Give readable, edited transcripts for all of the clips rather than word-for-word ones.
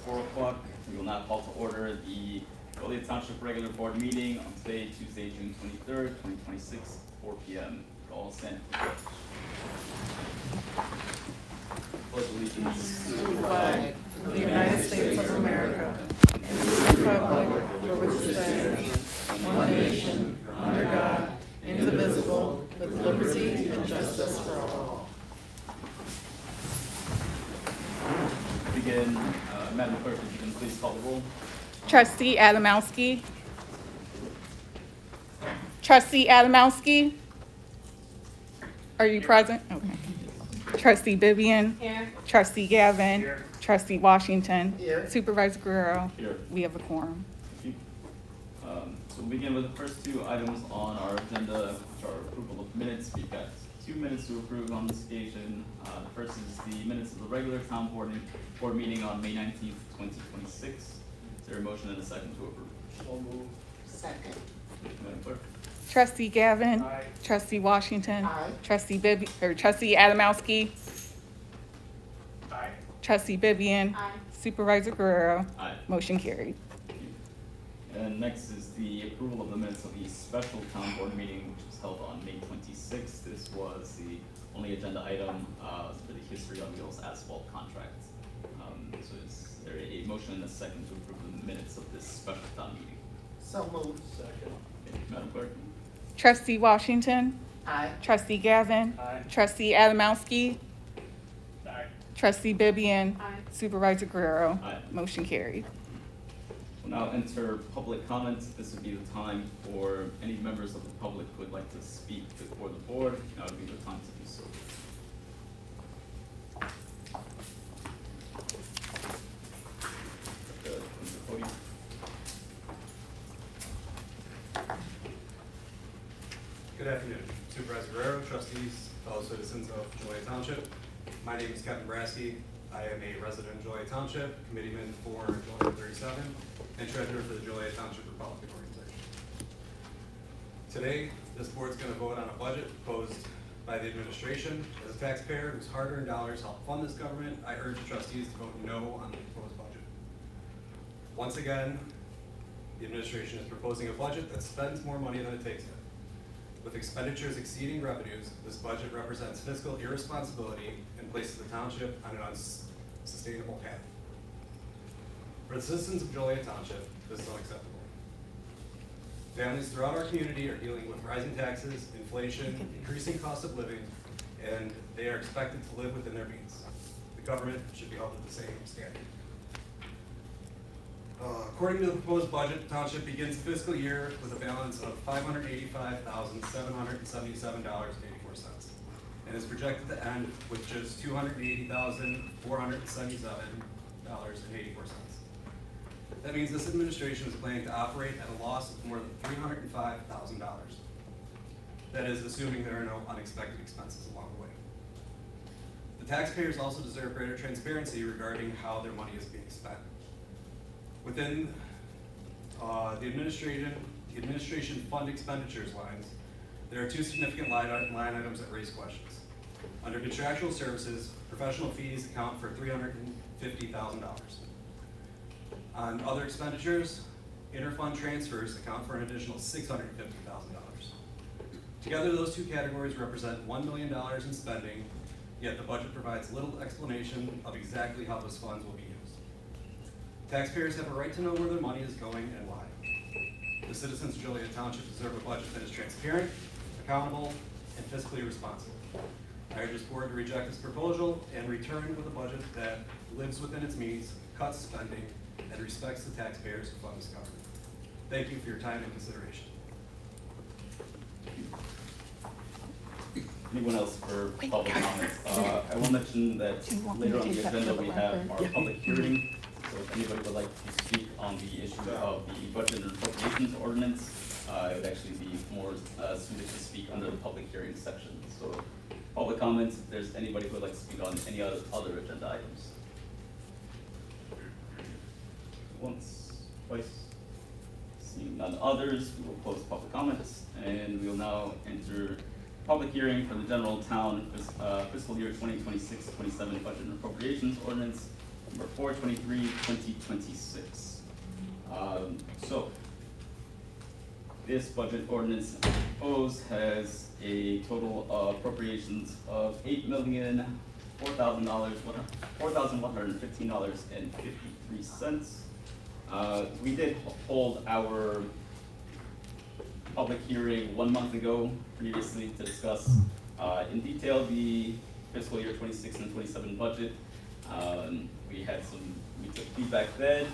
4 o'clock. We will now call to order the Joliet Township regular board meeting on today, Tuesday, June 23rd, 2026, 4 p.m. All stand. Pledge allegiance To the flag of the United States of America and to the republic for which it stands, one nation, under God, indivisible, with liberty and justice for all. Begin. Madam Clerk, if you can please call the roll. Trustee Adamowski. Trustee Adamowski. Are you present? Okay. Trustee Vivian. Here. Trustee Gavin. Here. Trustee Washington. Here. Supervisor Guerrero. Here. We have a quorum. Thank you. So we'll begin with the first two items on our agenda, which are approval of minutes. We've got 2 minutes to approve on this occasion. The first is the minutes of the regular town board meeting on May 19th, 2026. Is there a motion and a second to approve? So moved. Second. Madam Clerk? Trustee Gavin. Aye. Trustee Washington. Aye. Trustee Adamowski. Aye. Trustee Vivian. Aye. Supervisor Guerrero. Aye. Motion carried. Thank you. And next is the approval of the minutes of the special town board meeting, which was held on May 26th. This was the only agenda item for the History on Wheels asphalt contract. So is there a motion and a second to approve the minutes of this special town meeting? So moved. Second. Madam Clerk? Trustee Washington. Aye. Trustee Gavin. Aye. Trustee Adamowski. Aye. Trustee Vivian. Aye. Supervisor Guerrero. Aye. Motion carried. We'll now enter public comments. This would be the time for any members of the public who would like to speak before the board. Now would be the time to do so. Mr. Cody. Good afternoon, Supervisor Guerrero, trustees, fellow citizens of Joliet Township. My name is Kevin Brasky. I am a resident of Joliet Township, committeeman for Joliet 37, and treasurer for the Joliet Township Republican Organization. Today, this board's going to vote on a budget proposed by the administration. As a taxpayer whose hard-earned dollars help fund this government, I urge the trustees to vote no on the proposed budget. Once again, the administration is proposing a budget that spends more money than it takes in. With expenditures exceeding revenues, this budget represents fiscal irresponsibility and places the township on an unsustainable path. For the citizens of Joliet Township, this is unacceptable. Families throughout our community are dealing with rising taxes, inflation, increasing cost of living, and they are expected to live within their means. The government should be held to the same standard. According to the proposed budget, the township begins the fiscal year with a balance of $585,777.84 and is projected to end with just $280,477.84. That means this administration is planning to operate at a loss of more than $305,000. That is assuming there are no unexpected expenses along the way. The taxpayers also deserve greater transparency regarding how their money is being spent. Within the administration fund expenditures lines, there are 2 significant line items that raise questions. Under contractual services, professional fees account for $350,000. On other expenditures, interfund transfers account for an additional $650,000. Together, those 2 categories represent $1 million in spending, yet the budget provides little explanation of exactly how those funds will be used. Taxpayers have a right to know where their money is going and why. The citizens of Joliet Township deserve a budget that is transparent, accountable, and fiscally responsible. I urge this board to reject this proposal and return with a budget that lives within its means, cuts spending, and respects the taxpayers who fund this government. Thank you for your time and consideration. Anyone else for public comments? I will mention that later on the agenda we have our public hearing. So if anybody would like to speak on the issue of the budget and appropriations ordinance, it would actually be more suited to speak under the public hearing section. So public comments, if there's anybody who would like to speak on any other agenda items. Once, twice. Seeing none others, we will close public comments, and we will now enter public hearing for the general town fiscal year 2026-27 budget and appropriations ordinance number 423, 2026. So this budget ordinance proposed has a total of appropriations of $4,115.53. We did hold our public hearing 1 month ago previously to discuss in detail the fiscal year 26 and 27 budget. We took feedback then.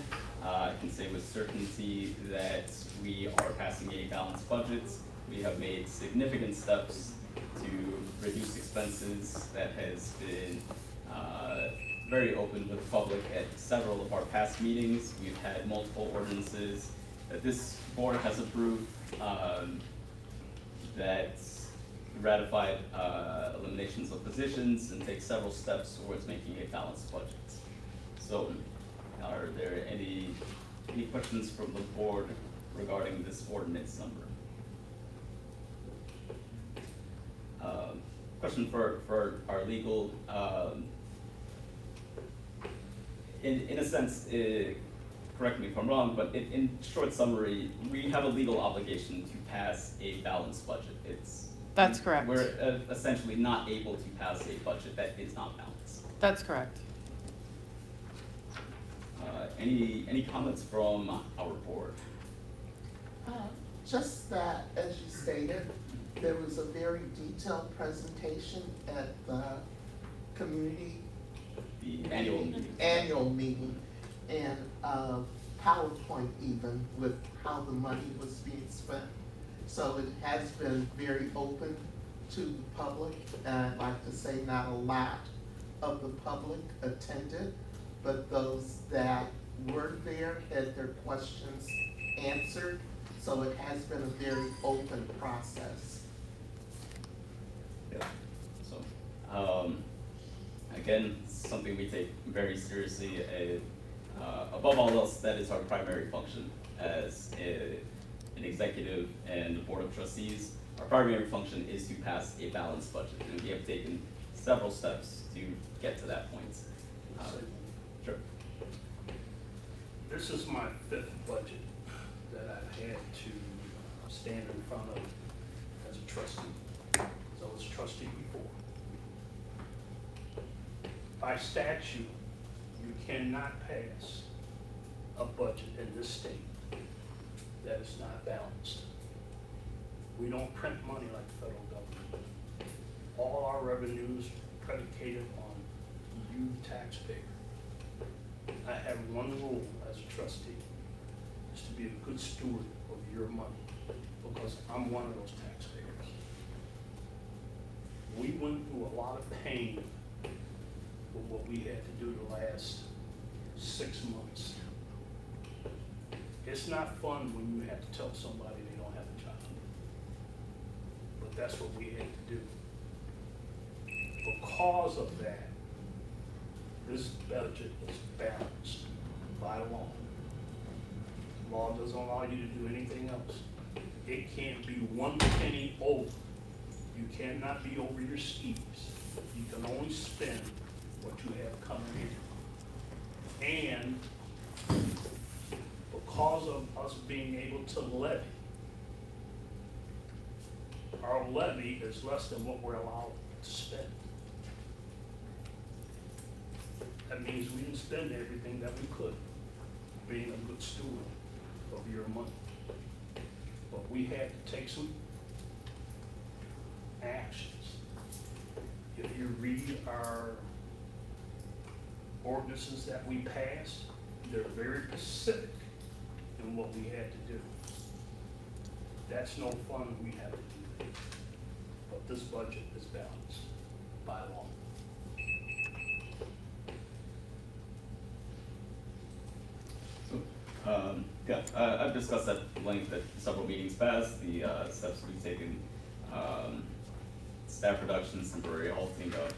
I can say with certainty that we are passing a balanced budget. We have made significant steps to reduce expenses. That has been very open with the public at several of our past meetings. We've had multiple ordinances that this board has approved that ratified eliminations of positions and take several steps towards making a balanced budget. So, are there any questions from the board regarding this ordinance number? Question for our legal, in a sense, correct me if I'm wrong, but in short summary, we have a legal obligation to pass a balanced budget. That's correct. We're essentially not able to pass a budget that is not balanced. That's correct. Any comments from our board? Just that, as you stated, there was a very detailed presentation at the community The annual meeting. annual meeting, and PowerPoint even with how the money was being spent. So it has been very open to the public, and I'd like to say not a lot of the public attended, but those that were there had their questions answered. So it has been a very open process. Yeah. So, again, something we take very seriously. Above all else, that is our primary function as an executive and board of trustees. Our primary function is to pass a balanced budget, and we have taken several steps to get to that point. Sure. This is my 5th budget that I've had to stand in front of as a trustee. So I was a trustee before. By statute, you cannot pass a budget in this state that is not balanced. We don't print money like the federal government. All our revenues predicated on you taxpayer. I have one rule as a trustee, is to be a good steward of your money, because I'm one of those taxpayers. We went through a lot of pain with what we had to do the last 6 months. It's not fun when you have to tell somebody they don't have a job, but that's what we had to do. Because of that, this budget is balanced by law. Law doesn't allow you to do anything else. It can't be 1 penny over. You cannot be over your skis. You can only spend what you have coming in. And because of us being able to levy, our levy is less than what we're allowed to spend. That means we didn't spend everything that we could, being a good steward of your money. But we had to take some actions. If you read our ordinances that we passed, they're very specific in what we had to do. That's no fun, we have to do that. But this budget is balanced by law. Yeah, I've discussed at length at several meetings past, the steps we've taken, staff reductions, temporary halting of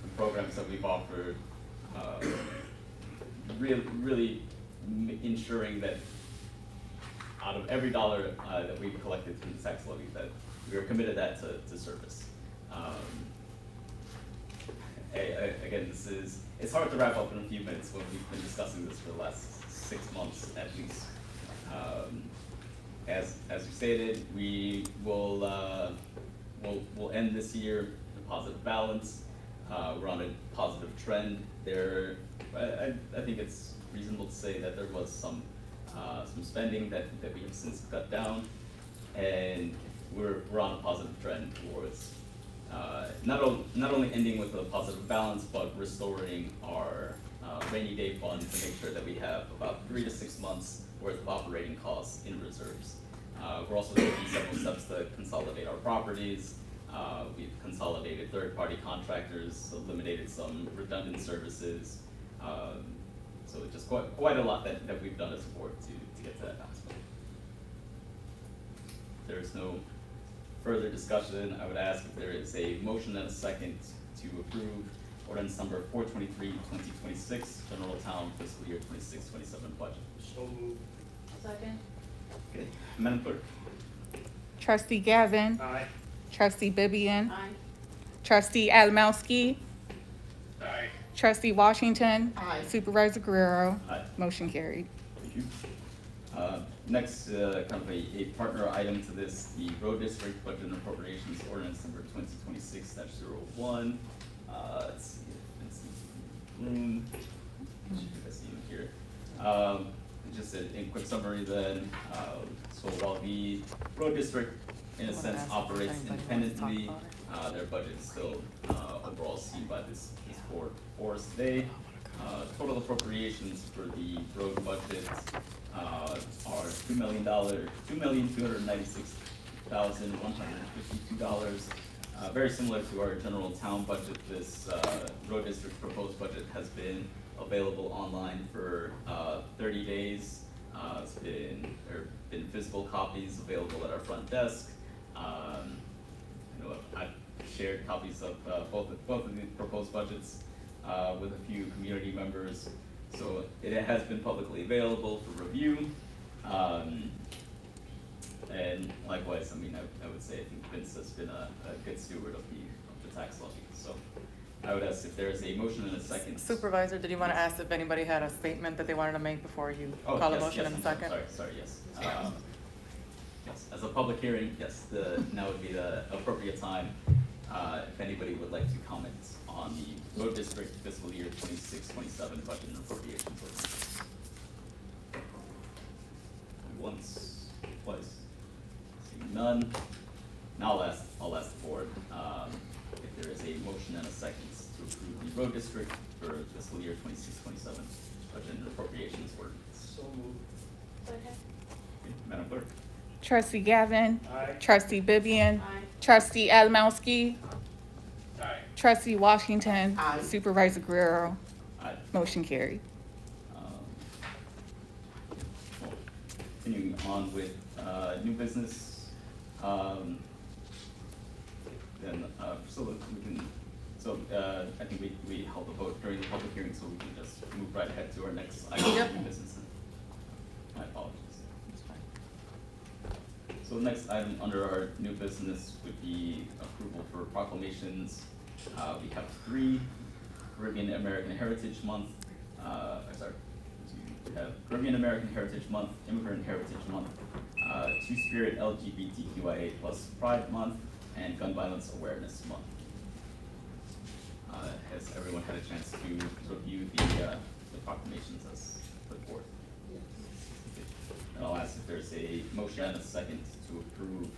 the programs that we've offered, really ensuring that out of every dollar that we've collected through the tax levy, that we are committed to service. Again, this is it's hard to wrap up in a few minutes when we've been discussing this for the last 6 months at least. As we stated, we will we'll end this year in a positive balance. We're on a positive trend. I think it's reasonable to say that there was some spending that we have since cut down, and we're on a positive trend towards not only ending with a positive balance, but restoring our rainy day fund to make sure that we have about 3 to 6 months worth of operating costs in reserves. We're also taking several steps to consolidate our properties. We've consolidated third-party contractors, eliminated some redundant services. So it's just quite a lot that we've done as a board to get to that aspect. If there is no further discussion, I would ask if there is a motion and a second to approve ordinance number 423, 2026, general town fiscal year 26-27 budget. So moved. Second. Okay, Madam Clerk? Trustee Gavin, Aye. trustee Vivian, Aye. trustee Adamowski, Aye. trustee Washington, Aye. supervisor Guerrero, Aye. motion carried. Thank you. Next, kind of a partner item to this, the road district budget and appropriations ordinance number 2026-01. Let's see if it's in room. I see him here. Just in quick summary then, so while the road district in a sense operates independently, their budget is still overall seen by this board for us today. Total appropriations for the road budget are $2,296,152. Very similar to our general town budget, this road district proposed budget has been available online for 30 days. There have been physical copies available at our front desk. I've shared copies of both of the proposed budgets with a few community members. So it has been publicly available for review. And likewise, I mean, I would say I think Vince has been a good steward of the tax levy. So I would ask if there is a motion and a second. Supervisor, did you want to ask if anybody had a statement that they wanted to make before you Oh, call a yes, motion yes, in a I'm second? Sorry, yes. Yes, as a public hearing, yes, now would be the appropriate time, if anybody would like to comment on the road district fiscal year 26-27 budget and appropriations ordinance. Once, twice, seeing none. Now I'll ask the board, if there is a motion and a second to approve the road district for fiscal year 26-27 budget and appropriations ordinance. So moved. Second. Okay, Madam Clerk? Trustee Gavin, Aye. trustee Vivian, Aye. trustee Adamowski, Aye. trustee Washington, Aye. supervisor Guerrero, Aye. motion carried. Well, continuing on with new business, then so we can, I think we held a vote during the public hearing, so we can just move right ahead to our next item of new business. My apologies. So the next item under our new business would be approval for proclamations. We have 3: Caribbean American Heritage Month, we have Caribbean American Heritage Month, Immigrant Heritage Month, Two-Spirit LGBTQIA+ Pride Month, and Gun Violence Awareness Month. Has everyone had a chance to review the proclamations as put forth? And I'll ask if there's a motion and a second to approve,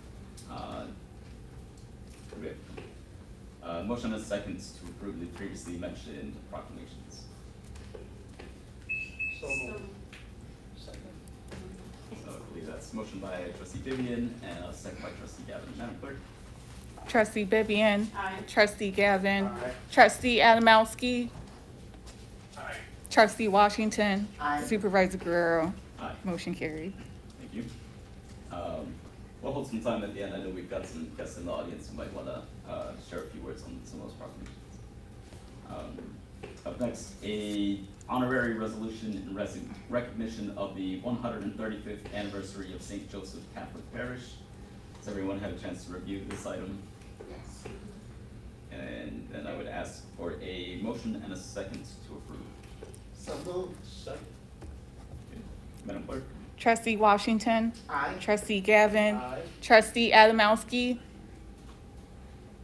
motion and a second to approve the previously mentioned proclamations. So moved. Second. So I believe that's motion by trustee Vivian and a second by trustee Gavin. Madam Clerk? Trustee Vivian, Aye. trustee Gavin, Aye. trustee Adamowski, Aye. trustee Washington, Aye. supervisor Guerrero, Aye. motion carried. Thank you. We'll hold some time at the end. I know we've got some guests in the audience who might want to share a few words on some of those proclamations. Up next, a honorary resolution in recognition of the 135th anniversary of St. Joseph Catholic Parish. Has everyone had a chance to review this item? Yes. And then I would ask for a motion and a second to approve. So moved. Second. Madam Clerk? Trustee Washington. Aye. Trustee Gavin. Aye. Trustee Adamowski.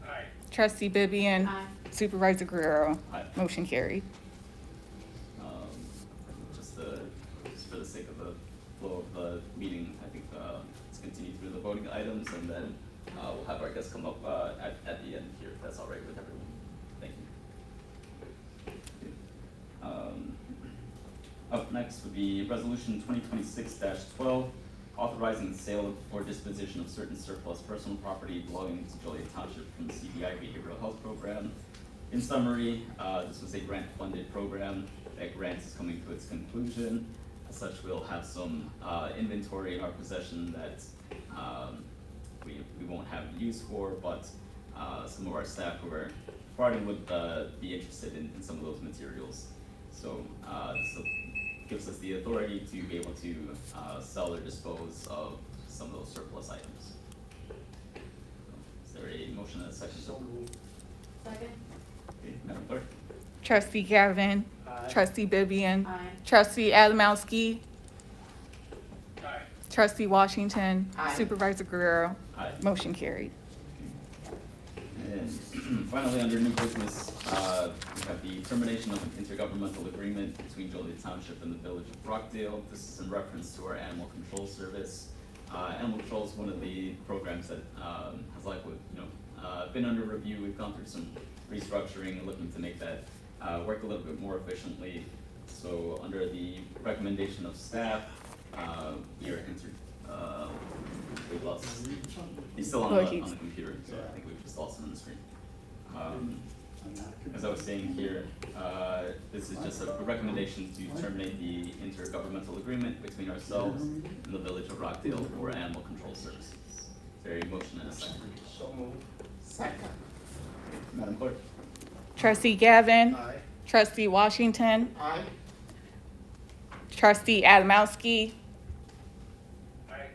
Aye. Trustee Vivian. Aye. Supervisor Guerrero. Aye. Motion carried. Just for the sake of the flow of the meeting, I think let's continue through the voting items, and then we'll have our guests come up at the end here, if that's all right with everyone. Thank you. Up next would be Resolution 2026-12, authorizing the sale or disposition of certain surplus personal property belonging to Joliet Township from the CBI Behavioral Health Program. In summary, this was a grant-funded program. That grant is coming to its conclusion. As such, we'll have some inventory in our possession that we won't have use for, but some of our staff who are departing would be interested in some of those materials. So this gives us the authority to be able to sell or dispose of some of those surplus items. Is there a motion and a second? So moved. Second. Okay, Madam Clerk? Trustee Gavin. Aye. Trustee Vivian. Aye. Trustee Adamowski. Aye. Trustee Washington. Aye. Supervisor Guerrero. Aye. Motion carried. And finally, under new business, we have the termination of an intergovernmental agreement between Joliet Township and the Village of Rockdale. This is in reference to our animal control service. Animal control is one of the programs that has likely, been under review. We've gone through some restructuring and looking to make that work a little bit more efficiently. So under the recommendation of staff, we are we've lost. He's still on the computer, so I think we've just lost him on the screen. As I was saying here, this is just a recommendation to terminate the intergovernmental agreement between ourselves and the Village of Rockdale for animal control services. Is there a motion and a second? So moved. Second. Madam Clerk? Trustee Gavin. Aye. Trustee Washington. Aye. Trustee Adamowski. Aye.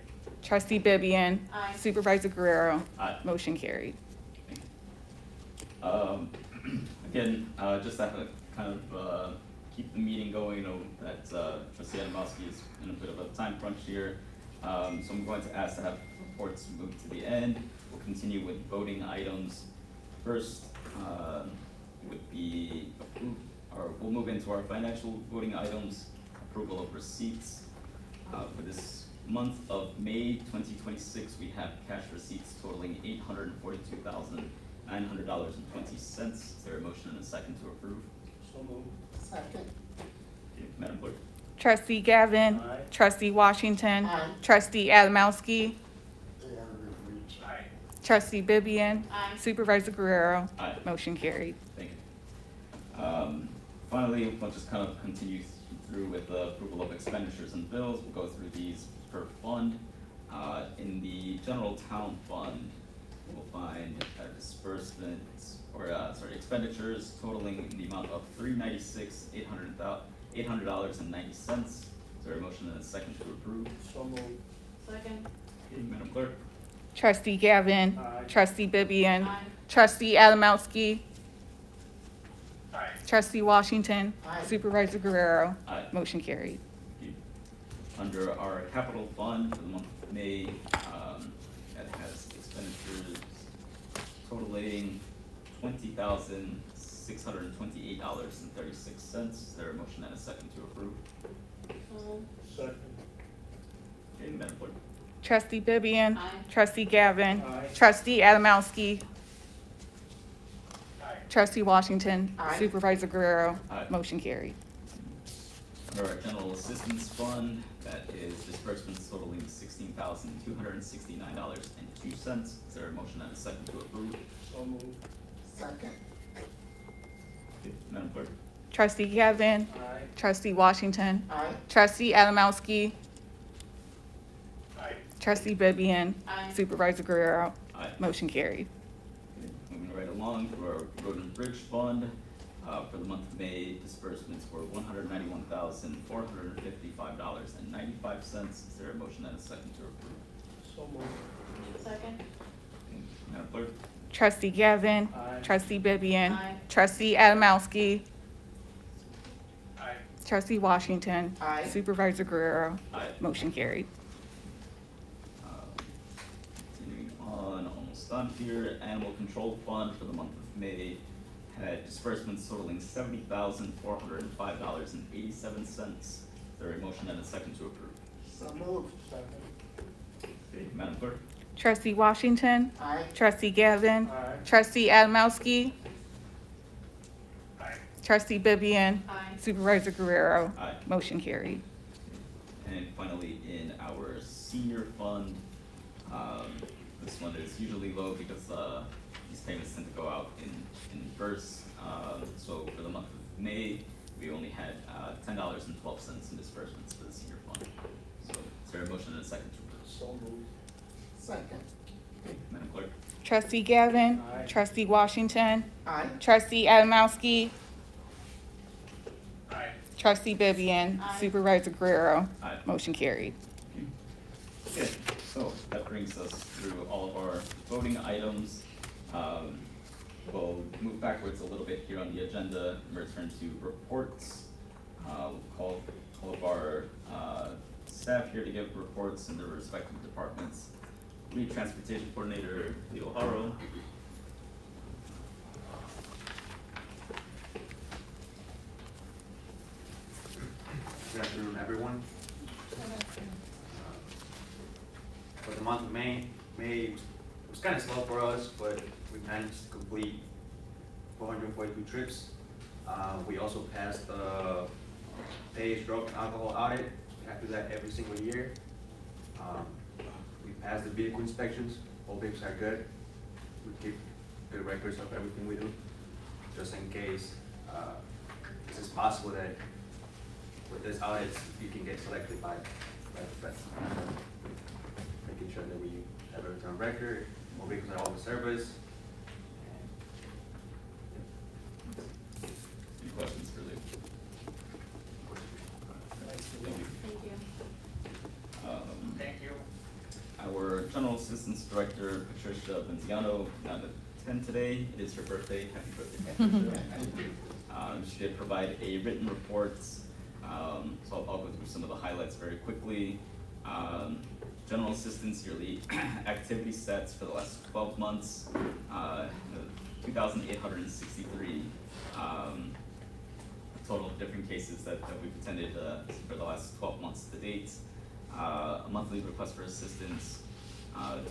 Trustee Vivian. Aye. Supervisor Guerrero. Aye. Motion carried. Again, just to have to kind of keep the meeting going, that Trustee Adamowski is in a bit of a time crunch here. So I'm going to ask to have reports moved to the end. We'll continue with voting items. First would be we'll move into our financial voting items, approval of receipts. For this month of May 2026, we have cash receipts totaling $842,900.20. Is there a motion and a second to approve? So moved. Second. Okay, Madam Clerk? Trustee Gavin. Aye. Trustee Washington. Aye. Trustee Adamowski. Aye. Trustee Vivian. Aye. Supervisor Guerrero. Aye. Motion carried. Thank you. Finally, we'll just kind of continue through with the approval of expenditures and bills. We'll go through these per fund. In the general town fund, we'll find disbursements, or expenditures totaling the amount of $396,800.90. Is there a motion and a second to approve? So moved. Second. Okay, Madam Clerk? Trustee Gavin. Aye. Trustee Vivian. Aye. Trustee Adamowski. Aye. Trustee Washington. Aye. Supervisor Guerrero. Aye. Motion carried. Thank you. Under our capital fund for the month of May, that has expenditures totaling $20,628.36. Is there a motion and a second to approve? Second. Okay, Madam Clerk? Trustee Vivian. Aye. Trustee Gavin. Aye. Trustee Adamowski. Aye. Trustee Washington. Aye. Supervisor Guerrero. Aye. Motion carried. Under our general assistance fund, that is disbursements totaling $16,269.02. Is there a motion and a second to approve? So moved. Second. Okay, Madam Clerk? Trustee Gavin. Aye. Trustee Washington. Aye. Trustee Adamowski. Aye. Trustee Vivian. Aye. Supervisor Guerrero. Aye. Motion carried. Okay, moving right along to our road and bridge fund, for the month of May, disbursements were $191,455.95. Is there a motion and a second to approve? So moved. Second. Okay, Madam Clerk? Trustee Gavin. Aye. Trustee Vivian. Aye. Trustee Adamowski. Aye. Trustee Washington. Aye. Supervisor Guerrero. Aye. Motion carried. Continuing on, almost done here, Animal Control Fund for the month of May had disbursements totaling $70,405.87. Is there a motion and a second to approve? So moved. Okay, Madam Clerk? Trustee Washington. Aye. Trustee Gavin. Aye. Trustee Adamowski. Aye. Trustee Vivian. Aye. Supervisor Guerrero. Aye. Motion carried. And finally, in our senior fund, this one is usually low because these payments tend to go out in bursts. So for the month of May, we only had $10.12 in disbursements for the senior fund. So is there a motion and a second to approve? So moved. Second. Okay, Madam Clerk? Trustee Gavin. Aye. Trustee Washington. Aye. Trustee Adamowski. Aye. Trustee Vivian. Aye. Supervisor Guerrero. Aye. Motion carried. Okay, so that brings us through all of our voting items. We'll move backwards a little bit here on the agenda and return to reports. We'll call all of our staff here to give reports in their respective departments. Lead Transportation Coordinator Leo Haro. Good afternoon, everyone. For the month of May was kind of slow for us, but we managed to complete 442 trips. We also passed the phase drug and alcohol audit. We have to do that every single year. We passed the vehicle inspections. All vehicles are good. We keep good records of everything we do, just in case this is possible that with this audit, you can get selected by the best. Making sure that we have everything on record, all vehicles are all in service. Any questions for Leo? Thank you. Thank you. Thank you. Our General Assistance Director, Patricia Venziano, not at 10 today. It is her birthday. Happy birthday, Patricia. She did provide a written report, so I'll go through some of the highlights very quickly. General Assistance yearly activity sets for the last 12 months, 2,863 total of different cases that we've attended for the last 12 months to date. A monthly request for assistance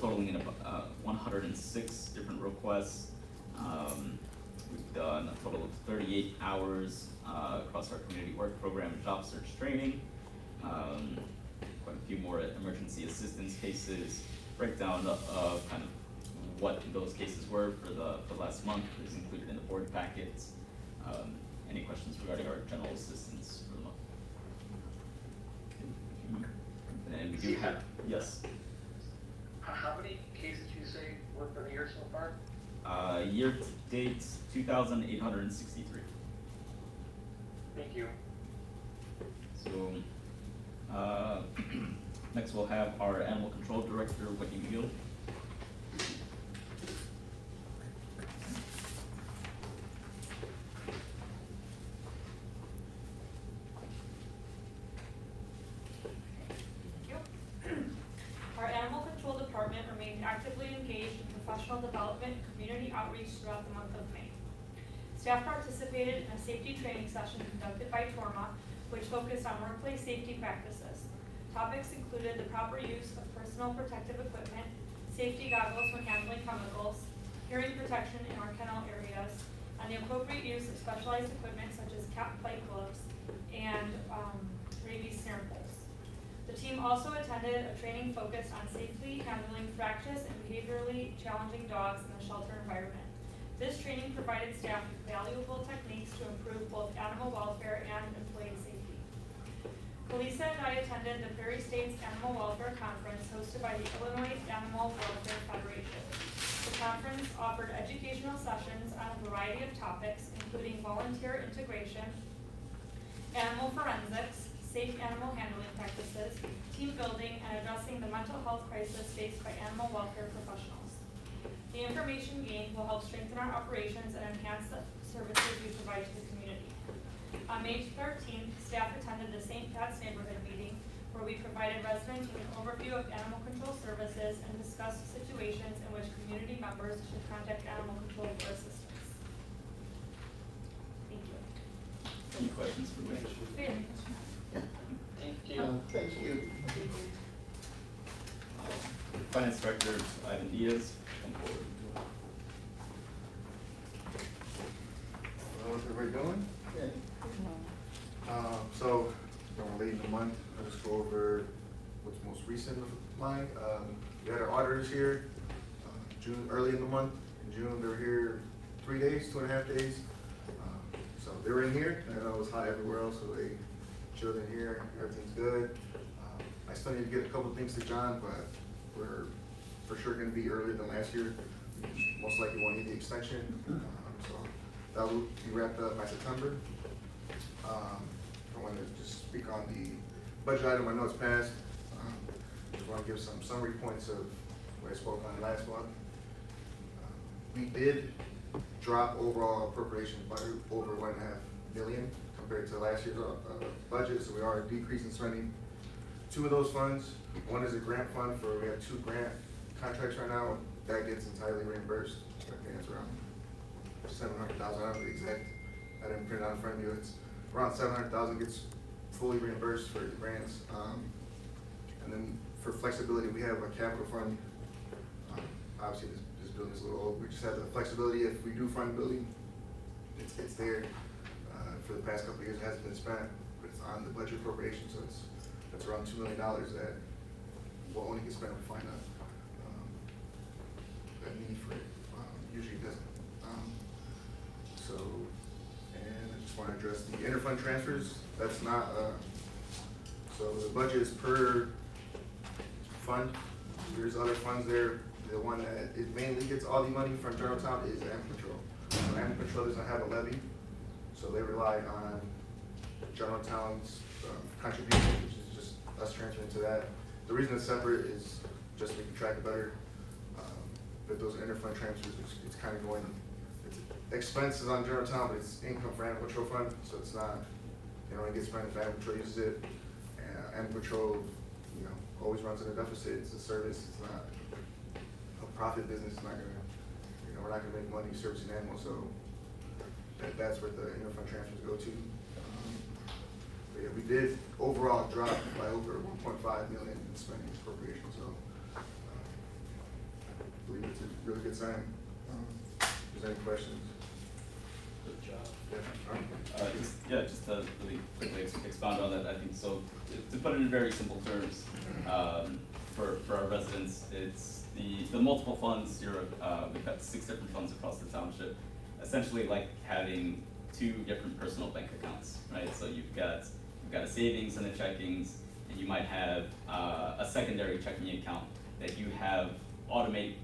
totaling in about 106 different requests. We've done a total of 38 hours across our community work program and job search training. Quite a few more emergency assistance cases. Breakdown of kind of what those cases were for the last month is included in the board packets. Any questions regarding our general assistance for the month? And we do have, yes. How many cases you say were for the year so far? Year to date, 2,863. Thank you. So, next we'll have our Animal Control Director, Whitney McGill. Our Animal Control Department remained actively engaged in professional development and community outreach throughout the month of May. Staff participated in a safety training session conducted by TORMA, which focused on workplace safety practices. Topics included the proper use of personal protective equipment, safety goggles when handling chemicals, hearing protection in our kennel areas, and the appropriate use of specialized equipment such as cat-fight gloves and rabies snare poles. The team also attended a training focused on safely handling fractious and behaviorally challenging dogs in the shelter environment. This training provided staff with valuable techniques to improve both animal welfare and employee safety. Felisa and I attended the Prairie States Animal Welfare Conference hosted by the Illinois Animal Welfare Federation. The conference offered educational sessions on a variety of topics, including volunteer integration, animal forensics, safe animal handling practices, team building, and addressing the mental health crisis faced by animal welfare professionals. The information gained will help strengthen our operations and enhance the services we provide to the community. On May 13th, staff attended the St. Pat's neighborhood meeting where we provided residents with an overview of animal control services and discussed situations in which community members should contact animal control for assistance. Thank you. Any questions for me? Thank you. Finance Director Ivan Diaz, come forward. How's everybody doing? Okay. So, late in the month, I'll just go over what's most recent of mine. We had our auditors here, early in the month. In June, they were here 3 days, 2.5 days. So they were in here, and I know it was hot everywhere else, so they chilled in here, everything's good. I still need to get a couple things to John, but we're for sure gonna be earlier than last year. Most likely won't need the extension, so that will be wrapped up by September. I want to just speak on the budget item. I know it's passed. Just want to give some summary points of what I spoke on last month. We did drop overall appropriations by over $1.5 million compared to last year's budget, so we are decreasing spending. Two of those funds, one is a grant fund for, we have 2 grant contracts right now, that gets entirely reimbursed. I think it's around $700,000, I don't know the exact, I didn't print it out in front of you, it's around $700,000 gets fully reimbursed for the grants. And then for flexibility, we have a capital fund. Obviously this building is a little old, we just have the flexibility if we do fund the building, it's there. For the past couple of years, it hasn't been spent, but it's on the budget appropriation, so it's around $2 million that will only get spent if we find a need for it. Usually it doesn't. And I just want to address the interfund transfers. That's not, so the budget is per fund. There's other funds there. The one that it mainly gets all the money from General Town is Animal Control. So Animal Control doesn't have a levy, so they rely on General Town's contribution, which is just us transferring to that. The reason it's separate is just so we can track it better. But those interfund transfers, it's kind of going, it's expenses on General Town, but it's income for Animal Control Fund, so it's not, you know, it gets spent if Animal Control uses it. And Animal Control, you know, always runs in a deficit. It's a service. It's not a profit business. It's not gonna, you know, we're not gonna make money servicing animals. So that's where the interfund transfers go to. But yeah, we did overall drop by over 1.5 million in spending appropriation. So I believe it's a really good sign. If there's any questions? Good job. Just to really quickly expound on that, I think so. To put it in very simple terms, for our residents, it's the multiple funds. We've got 6 different funds across the township. Essentially, like having 2 different personal bank accounts, right? So you've got a savings and a checkings, and you might have a secondary checking account that you have automated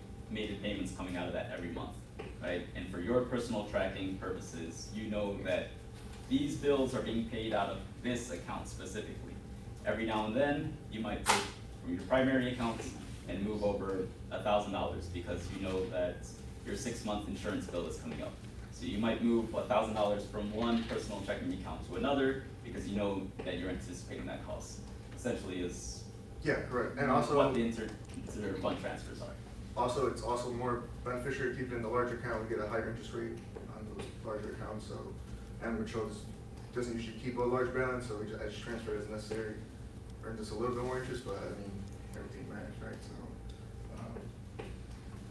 payments coming out of that every month, right? And for your personal tracking purposes, you know that these bills are being paid out of this account specifically. Every now and then, you might take from your primary accounts and move over $1,000 because you know that your 6-month insurance bill is coming up. So you might move $1,000 from one personal checking account to another because you know that you're anticipating that cost. Essentially is correct. And also what the inter-fund transfers are. Also, it's also more beneficial to keep it in the larger account. We get a higher interest rate on those larger accounts. So Animal Control doesn't usually keep a large balance, so I just transfer it as necessary. Earns us a little bit more interest, but I mean, everything matters, right? So,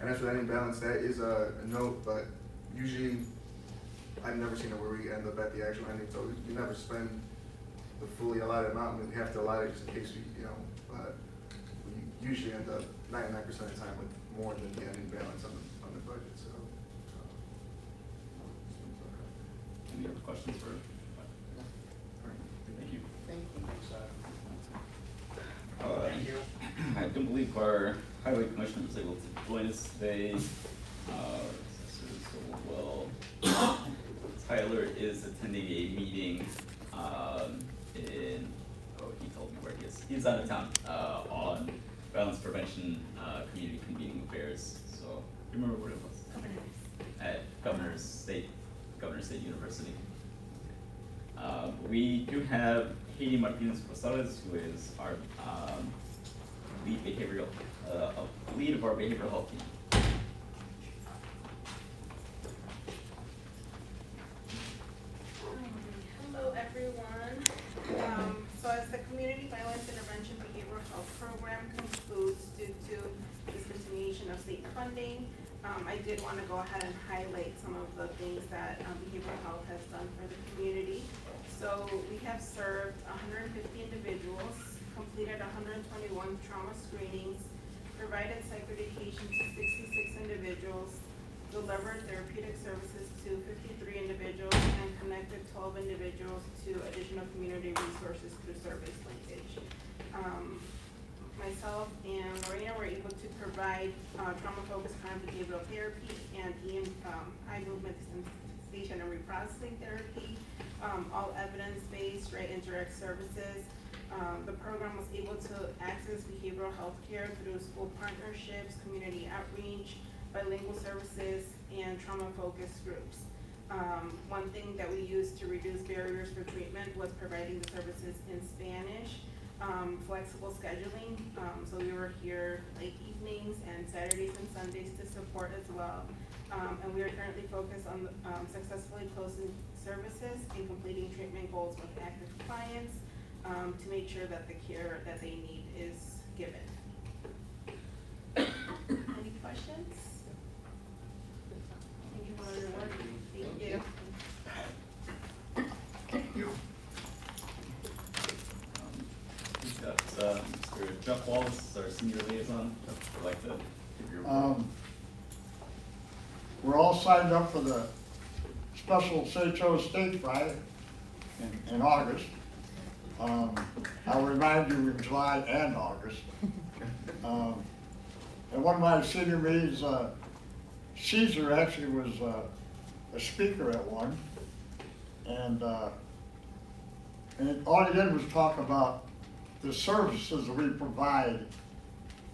and as for that imbalance, that is a note, but usually I've never seen it where we end up at the actual ending, so we never spend the fully allotted amount. I mean, we have to allot it just in case we, you know, but we usually end up 99% of the time with more than the ending balance on the budget, so. Any other questions for? Thank you. Thank you. Thank you. I don't believe our highway commissioner was able to join us today. Tyler is attending a meeting he told me where he is. He's out of town on violence prevention, community convening affairs. So remember what it was? At Governor's State University. We do have Haiti Martinez Rosales, who is our lead of our behavioral health team. Hello, everyone. So as the Community Violence Intervention Behavioral Health Program concludes due to discontinuation of state funding, I did want to go ahead and highlight some of the things that behavioral health has done for the community. So we have served 150 individuals, completed 121 trauma screenings, provided psych education to 66 individuals, delivered therapeutic services to 53 individuals, and connected 12 individuals to additional community resources through service linkage. Myself and Lorena were able to provide trauma-focused cognitive behavioral therapy and eye movement desensitization and reprocessing therapy, all evidence-based, right, and direct services. The program was able to access behavioral health care through school partnerships, community outreach, bilingual services, and trauma-focused groups. One thing that we used to reduce barriers for treatment was providing the services in Spanish, flexible scheduling, so we were here late evenings and Saturdays and Sundays to support as well. And we are currently focused on successfully closing services and completing treatment goals with active clients to make sure that the care that they need is given. Any questions? Thank you for your work. Thank you. We've got Mr. Jeff Wallace, our senior liaison, would like to give your report. We're all signed up for the special St. Joe State Friday in August. I'll remind you in July and August. And one of my senior meetings, Caesar actually was a speaker at one, and all he did was talk about the services that we provide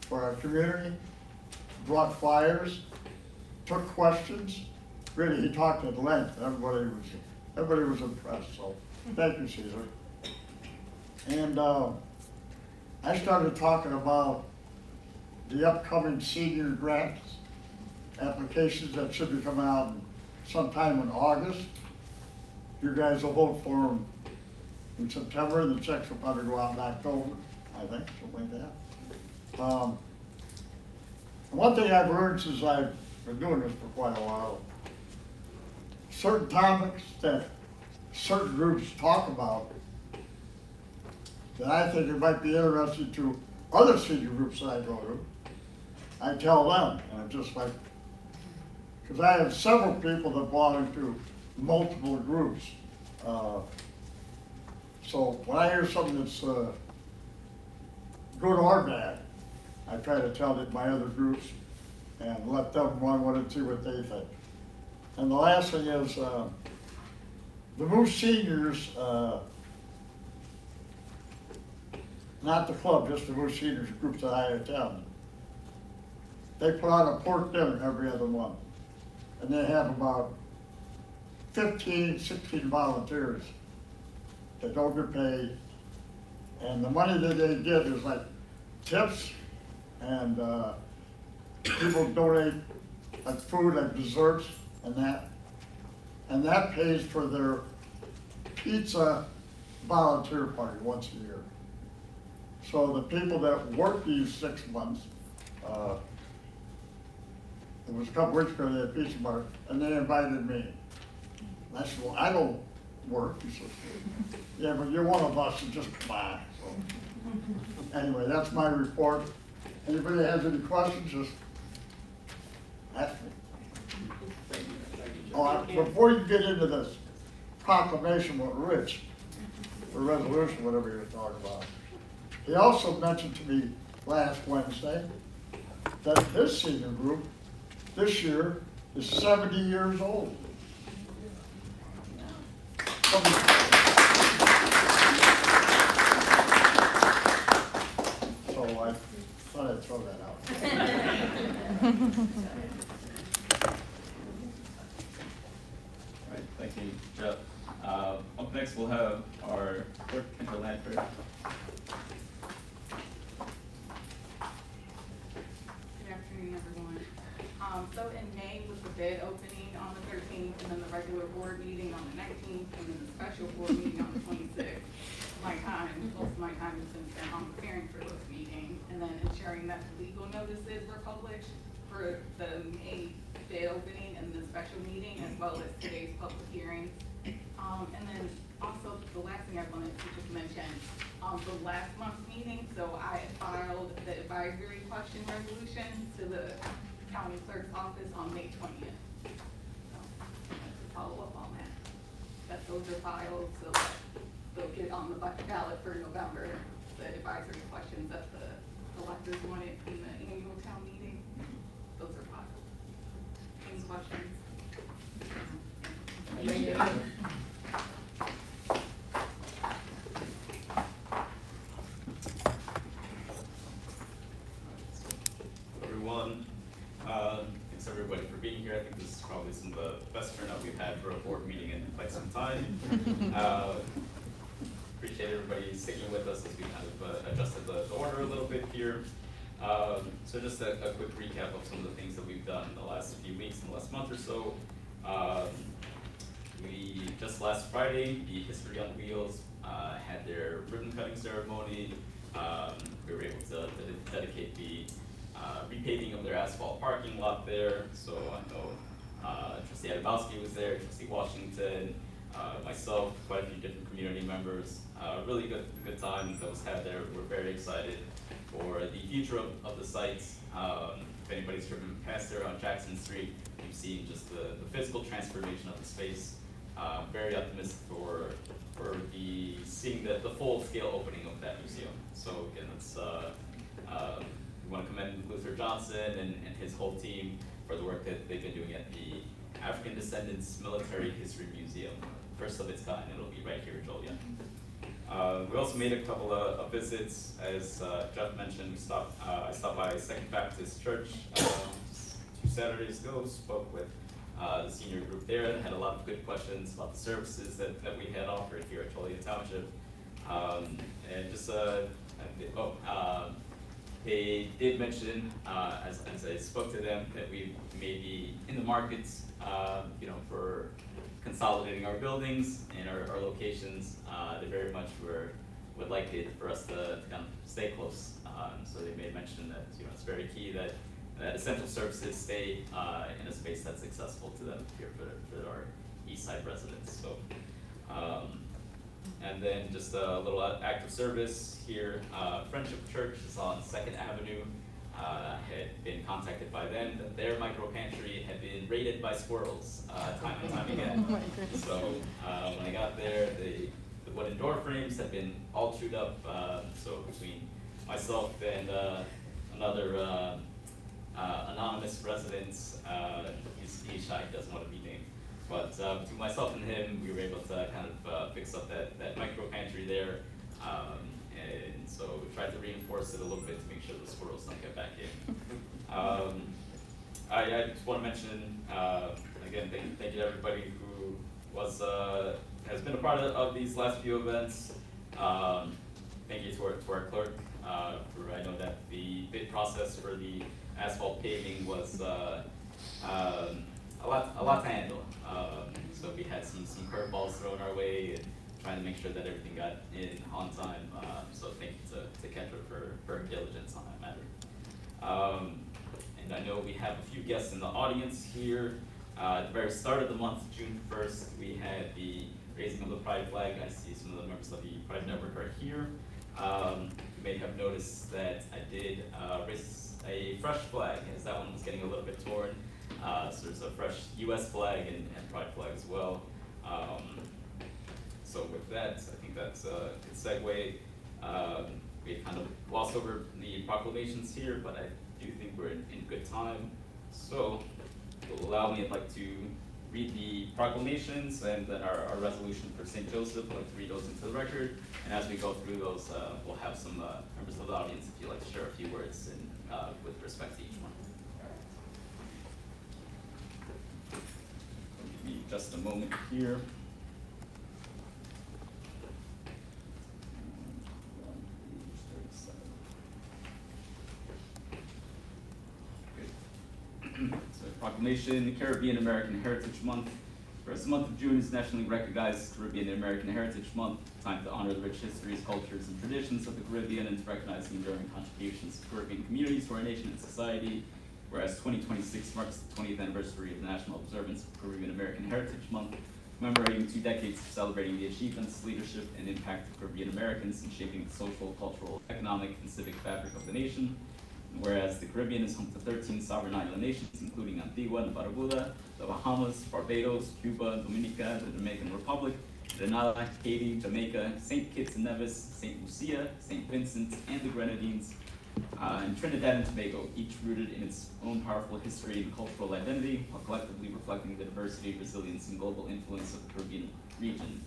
for our community, brought flyers, took questions. Really, he talked at length. Everybody was impressed. So, thank you, Caesar. And I started talking about the upcoming senior grant applications that should be coming out sometime in August. You guys will vote for them in September, and the checks will probably go out in October, I think, something like that. One thing I've learned since I've been doing this for quite a while, certain topics that certain groups talk about that I think it might be interesting to other senior groups that I go to, I tell them, and I'm just like, because I have several people that belong to multiple groups. So when I hear something that's good or bad, I try to tell it my other groups and let them run with it and see what they think. And the last thing is, the Moose Seniors, not the club, just the Moose Seniors groups that I attend, they put on a pork dinner every other month. And they have about 15, 16 volunteers that don't get paid. And the money that they get is like tips, and people donate like food, like desserts and that. And that pays for their pizza volunteer party once a year. So the people that work these 6 months, it was a couple weeks ago, they had a pizza bar, and they invited me. And I said, well, I don't work. He said, yeah, but you're one of us, and just come on. So, anyway, that's my report. Anybody has any questions, just ask me. Oh, before you get into this proclamation with Rich, or resolution, whatever you're talking about, he also mentioned to me last Wednesday that his senior group this year is 70 years old. So I thought I'd throw that out. So in May was the bid opening on the 13th, and then the regular board meeting on the 19th, and then the special board meeting on the 26th. Most of my time has been spent on preparing for those meetings, and then ensuring that the legal notices were published for the May bid opening and the special meeting, as well as today's public hearings. And then also, the last thing I wanted to just mention, the last month's meeting, so I filed the advisory question resolution to the county clerk's office on May 20th. So, to follow up on that those are filed, so that they'll get on the ballot for November, the advisory questions that the electors wanted in the annual town meeting. Those are filed. Any questions? Thank you. Everyone, thanks everybody for being here. I think this is probably some of the best turnout we've had for a board meeting in quite some time. Appreciate everybody sticking with us as we kind of adjusted the order a little bit here. So just a quick recap of some of the things that we've done in the last few weeks, in the last month or so. We just last Friday, the History on Wheels had their ribbon cutting ceremony. We were able to dedicate the repaving of their asphalt parking lot there. So I know Trustee Adamowski was there, Trustee Washington, myself, quite a few different community members. Really good time that was had there. We're very excited for the future of the sites. If anybody's driven past there on Jackson Street, you've seen just the physical transformation of the space. Very optimistic for seeing the full scale opening of that museum. So again, we want to commend Luther Johnson and his whole team for the work that they've been doing at the African Descendants Military History Museum, first of its kind. It'll be right here in Joliet. We also made a couple of visits, as Jeff mentioned. I stopped by Second Baptist Church 2 Saturdays ago, spoke with the senior group there, and had a lot of good questions about the services that we had offered here at Joliet Township. And just, they did mention, as I spoke to them, that we may be in the markets, for consolidating our buildings and our locations. They very much would like it for us to kind of stay close. So they made mention that it's very key that essential services stay in a space that's accessible to them here for our East Side residents. So, and then just a little act of service here. Friendship Church is on 2nd Avenue. Had been contacted by them that their micro pantry had been raided by squirrels time and time again. Oh my goodness. So when I got there, the wooden door frames had been all chewed up. So between myself and another anonymous resident, he's shy, doesn't want to be named. But between myself and him, we were able to kind of fix up that micro pantry there. And so we tried to reinforce it a little bit to make sure the squirrels don't get back in. I just want to mention, again, thank you to everybody who has been a part of these last few events. Thank you to our clerk. I know that the bid process for the asphalt paving was a lot to handle. So we had some curveballs thrown our way and trying to make sure that everything got in on time. So thank you to Kendra for her diligence on that matter. And I know we have a few guests in the audience here. At the very start of the month, June 1st, we had the raising of the pride flag. I see some of the members of the Pride Network are here. You may have noticed that I did raise a fresh flag, as that one was getting a little bit torn. So there's a fresh US flag and pride flag as well. So with that, I think that's a good segue. We kind of glossed over the proclamations here, but I do think we're in good time. So if you'll allow me, I'd like to read the proclamations and then our resolution for St. Joseph. I'd like to read those into the record. And as we go through those, we'll have some members of the audience if you'd like to share a few words with respect to each one. Give me just a moment here. So Proclamation, Caribbean American Heritage Month. Whereas the month of June is nationally recognized Caribbean American Heritage Month, time to honor the rich histories, cultures, and traditions of the Caribbean and to recognize the enduring contributions of Caribbean communities to our nation and society. Whereas 2026 marks the 20th anniversary of the national observance of Caribbean American Heritage Month, commemorating 2 decades of celebrating the achievements, leadership, and impact of Caribbean Americans in shaping the social, cultural, economic, and civic fabric of the nation. Whereas the Caribbean is home to 13 sovereign island nations, including Antigua and Barbuda, the Bahamas, Barbados, Cuba, Dominica, the Dominican Republic, Grenada, Haiti, Jamaica, St. Kitts and Nevis, St. Lucia, St. Vincent, and the Grenadines, and Trinidad and Tobago, each rooted in its own powerful history and cultural identity, while collectively reflecting the diversity, resilience, and global influence of the Caribbean region.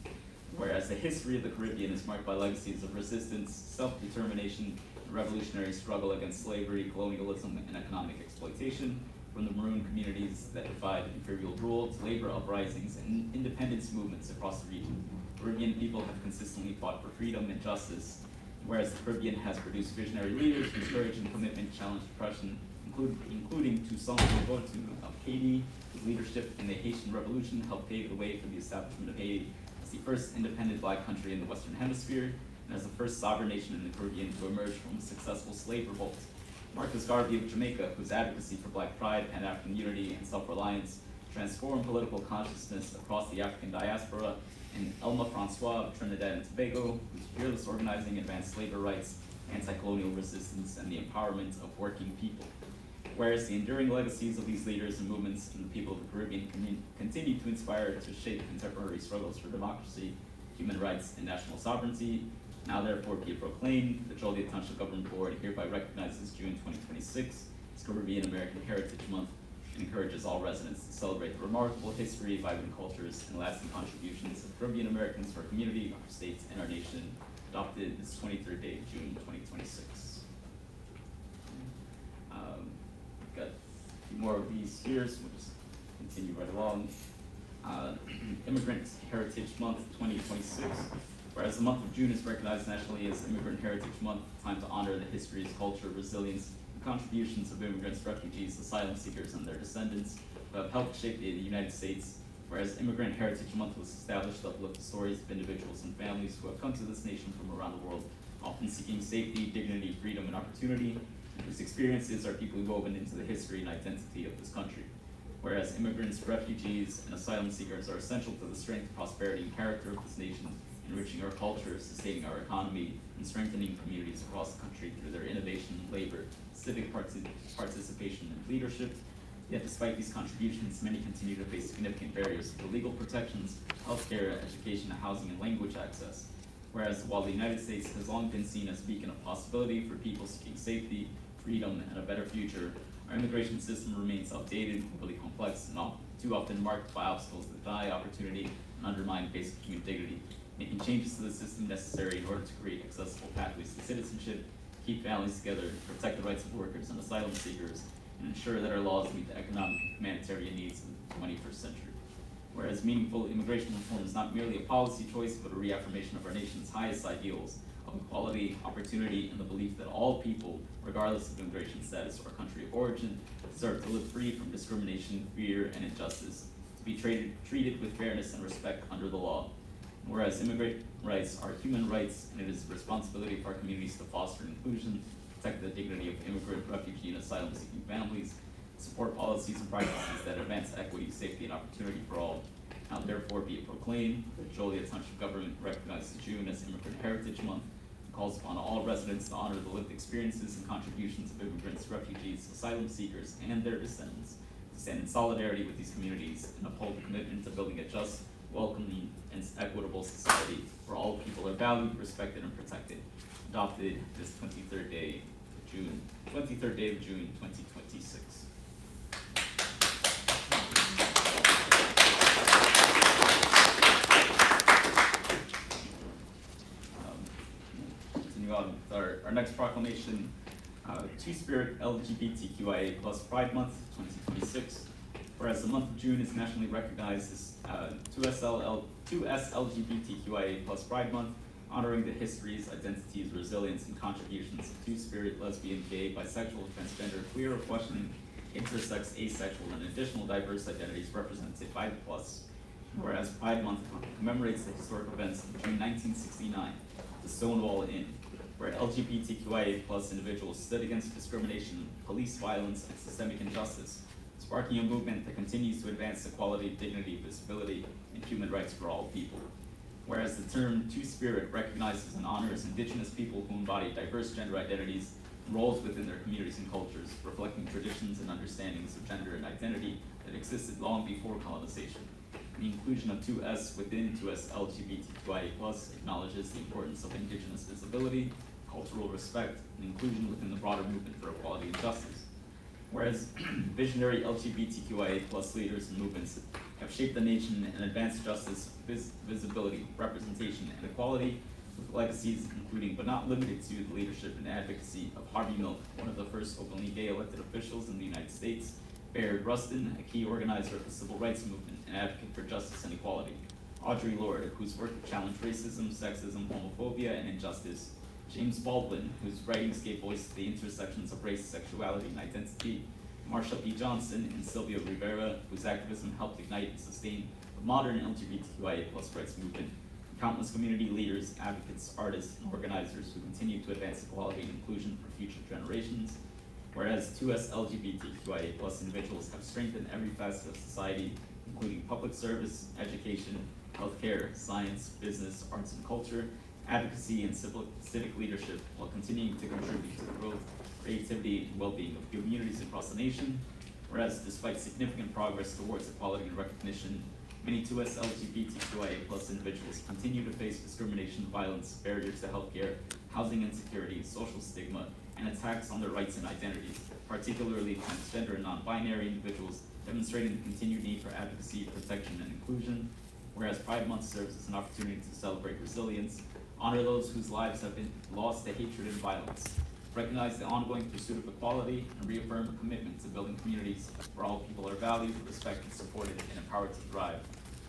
Whereas the history of the Caribbean is marked by legacies of resistance, self-determination, and revolutionary struggle against slavery, colonialism, and economic exploitation, from the maroon communities that defied imperial rule to labor uprisings and independence movements across the region. Caribbean people have consistently fought for freedom and justice, whereas the Caribbean has produced visionary leaders whose courage and commitment challenged oppression, including Toussaint Louverture of Haiti, whose leadership in the Haitian Revolution helped pave the way for the establishment of Haiti as the first independent Black country in the Western Hemisphere, and as the first sovereign nation in the Caribbean to emerge from a successful slave revolt. Marcus Garvey of Jamaica, whose advocacy for Black pride, Pan-African unity, and self-reliance transformed political consciousness across the African diaspora, and Elma Francois of Trinidad and Tobago, whose fearless organizing advanced labor rights, anti-colonial resistance, and the empowerment of working people. Whereas the enduring legacies of these leaders and movements and the people of the Caribbean continue to inspire to shape contemporary struggles for democracy, human rights, and national sovereignty, now therefore be it proclaimed, the Joliet Township Government Board hereby recognizes June 2026 as Caribbean American Heritage Month and encourages all residents to celebrate the remarkable history, vibrant cultures, and lasting contributions of Caribbean Americans to our community, our states, and our nation, adopted this 23rd day of June 2026. We've got a few more of these here, so we'll just continue right along. Immigrant Heritage Month 2026. Whereas the month of June is recognized nationally as Immigrant Heritage Month, time to honor the histories, culture, resilience, and contributions of immigrants, refugees, asylum seekers, and their descendants who have helped shape the United States. Whereas Immigrant Heritage Month was established to uplift the stories of individuals and families who have come to this nation from around the world, often seeking safety, dignity, freedom, and opportunity, and whose experiences are deeply woven into the history and identity of this country. Whereas immigrants, refugees, and asylum seekers are essential to the strength, prosperity, and character of this nation, enriching our culture, sustaining our economy, and strengthening communities across the country through their innovation, labor, civic participation, and leadership. Yet despite these contributions, many continue to face significant barriers for legal protections, healthcare, education, housing, and language access. Whereas while the United States has long been seen as a beacon of possibility for people seeking safety, freedom, and a better future, our immigration system remains outdated, overly complex, and too often marked by obstacles that deny opportunity and undermine basic human dignity. Making changes to the system necessary in order to create accessible pathways to citizenship, keep families together, protect the rights of workers and asylum seekers, and ensure that our laws meet the economic and humanitarian needs of the 21st century. Whereas meaningful immigration reform is not merely a policy choice, but a reaffirmation of our nation's highest ideals of equality, opportunity, and the belief that all people, regardless of immigration status or country of origin, deserve to live free from discrimination, fear, and injustice, to be treated with fairness and respect under the law. Whereas immigrant rights are human rights, and it is the responsibility of our communities to foster inclusion, protect the dignity of immigrant, refugee, and asylum-seeking families, support policies and practices that advance equity, safety, and opportunity for all. Now therefore be it proclaimed, the Joliet Township Government recognizes June as Immigrant Heritage Month, and calls upon all residents to honor the lived experiences and contributions of immigrants, refugees, asylum seekers, and their descendants, to stand in solidarity with these communities and uphold the commitment to building a just, welcoming, and equitable society where all people are valued, respected, and protected. Adopted this 23rd day of June 2026. Continue on with our next proclamation, Two-Spirit LGBTQIA plus Pride Month 2026. Whereas the month of June is nationally recognized as 2S LGBTQIA plus Pride Month, honoring the histories, identities, resilience, and contributions of two-spirit, lesbian, gay, bisexual, transgender, queer, or questioning, intersex, asexual, and additional diverse identities represented by the plus. Whereas Pride Month commemorates the historic events of June 1969, the Stonewall Inn, where LGBTQIA plus individuals stood against discrimination, police violence, and systemic injustice, sparking a movement that continues to advance equality, dignity, visibility, and human rights for all people. Whereas the term Two-Spirit recognizes and honors Indigenous people who embody diverse gender identities and roles within their communities and cultures, reflecting traditions and understandings of gender and identity that existed long before colonization. The inclusion of 2S within 2S LGBTQIA+ acknowledges the importance of Indigenous visibility, cultural respect, and inclusion within the broader movement for equality and justice. Whereas visionary LGBTQIA+ leaders and movements have shaped the nation and advanced justice, visibility, representation, and equality, with legacies including but not limited to the leadership and advocacy of Harvey Milk, one of the first openly gay elected officials in the United States, Bayard Rustin, a key organizer of the civil rights movement and advocate for justice and equality, Audre Lorde, whose work challenged racism, sexism, homophobia, and injustice, James Baldwin, whose writings gave voice to the intersections of race, sexuality, and identity, Marsha P. Johnson, and Sylvia Rivera, whose activism helped ignite and sustain the modern LGBTQIA+ rights movement, and countless community leaders, advocates, artists, and organizers who continue to advance equality and inclusion for future generations. Whereas 2S LGBTQIA+ individuals have strengthened every facet of society, including public service, education, healthcare, science, business, arts and culture, advocacy, and civic leadership, while continuing to contribute to the growth, creativity, and well-being of communities across the nation. Whereas despite significant progress towards equality and recognition, many 2S LGBTQIA+ individuals continue to face discrimination, violence, barriers to healthcare, housing insecurity, social stigma, and attacks on their rights and identities, particularly transgender and non-binary individuals, demonstrating the continued need for advocacy, protection, and inclusion. Whereas Pride Month serves as an opportunity to celebrate resilience, honor those whose lives have been lost to hatred and violence, recognize the ongoing pursuit of equality, and reaffirm a commitment to building communities where all people are valued, respected, supported, and empowered to thrive.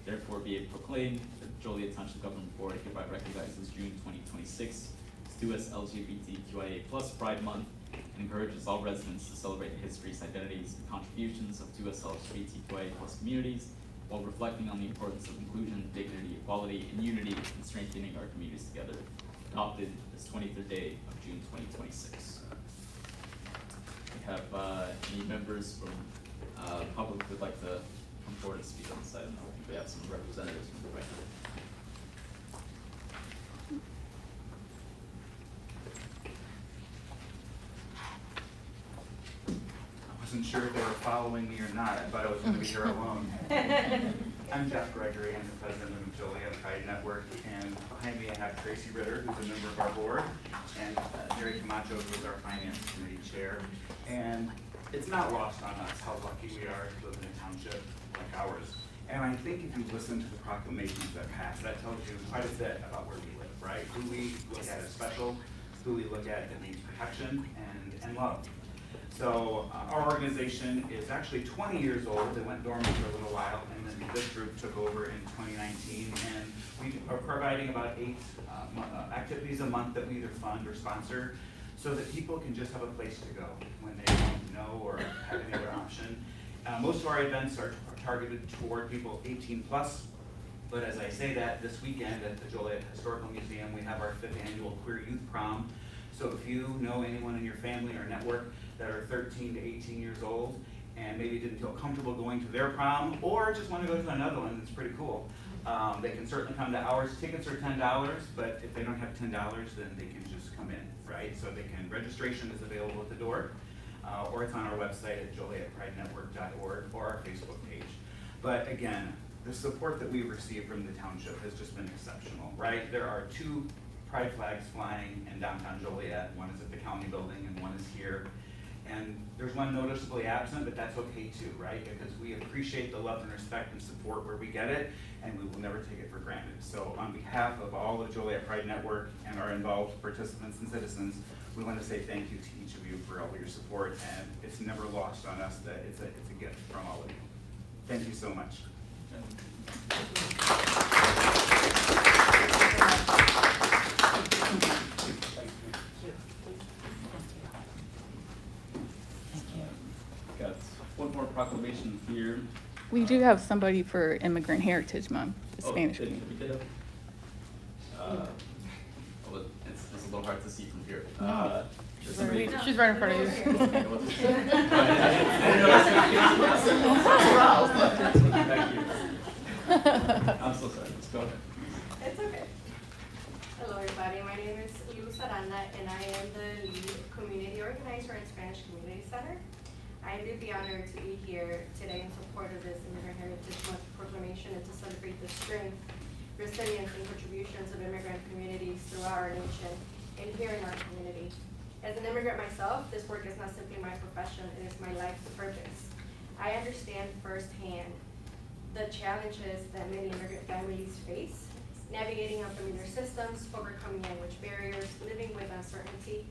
Therefore, be it proclaimed that the Joliet Township Government Board hereby recognizes June 2026 as 2S LGBTQIA+ Pride Month, and encourages all residents to celebrate the histories, identities, and contributions of 2S LGBTQIA+ communities, while reflecting on the importance of inclusion, dignity, equality, and unity in strengthening our communities together. Adopted this 23rd day of June 2026. We have any members from public who would like to come forward and speak on this item. I think we have some representatives from the right now. I wasn't sure if they were following me or not. I thought I was going to be here alone. I'm Jeff Gregory. I'm the president of the Joliet Pride Network, and behind me I have Tracy Ritter, who's a member of our board, and Jerry Camacho, who is our finance committee chair. And it's not lost on us how lucky we are to live in a township like ours. And I think if you listen to the proclamations that pass, that tells you quite a bit about where we live, right? Who we look at as special, who we look at that needs protection and love. So our organization is actually 20 years old. It went dormant for a little while, and then this group took over in 2019, and we are providing about 8 activities a month that we either fund or sponsor, so that people can just have a place to go when they don't know or have any other option. Most of our events are targeted toward people 18 plus, but as I say that, this weekend at the Joliet Historical Museum, we have our 5th annual Queer Youth Prom. So if you know anyone in your family or network that are 13 to 18 years old and maybe didn't feel comfortable going to their prom, or just want to go to another one that's pretty cool, they can certainly come to ours. Tickets are $10, but if they don't have $10, then they can just come in, right? So they can, registration is available at the door, or it's on our website at jolietpridenetwork.org or our Facebook page. But again, the support that we've received from the township has just been exceptional, right? There are 2 pride flags flying in downtown Joliet. One is at the county building and one is here. And there's one noticeably absent, but that's okay too, right? Because we appreciate the love and respect and support where we get it, and we will never take it for granted. So on behalf of all of Joliet Pride Network and our involved participants and citizens, we want to say thank you to each of you for all your support, and it's never lost on us that it's a gift from all of you. Thank you so much. Got one more proclamation here. We do have somebody for Immigrant Heritage Month, the Oh, Spanish did community. we get it? Well, it's a little hard to see from here. No. Does somebody- She's right in front of you. Thank you. I'm so sorry, let's go ahead. It's okay. Hello, everybody. My name is Luz Aranda, and I am the lead community organizer at Spanish Community Center. I am the honor to be here today in support of this Immigrant Heritage Month proclamation and to celebrate the strength, resilience, and contributions of immigrant communities throughout our nation and here in our community. As an immigrant myself, this work is not simply my profession, it is my life's purpose. I understand firsthand the challenges that many immigrant families face, navigating unfamiliar systems, overcoming language barriers, living with uncertainty,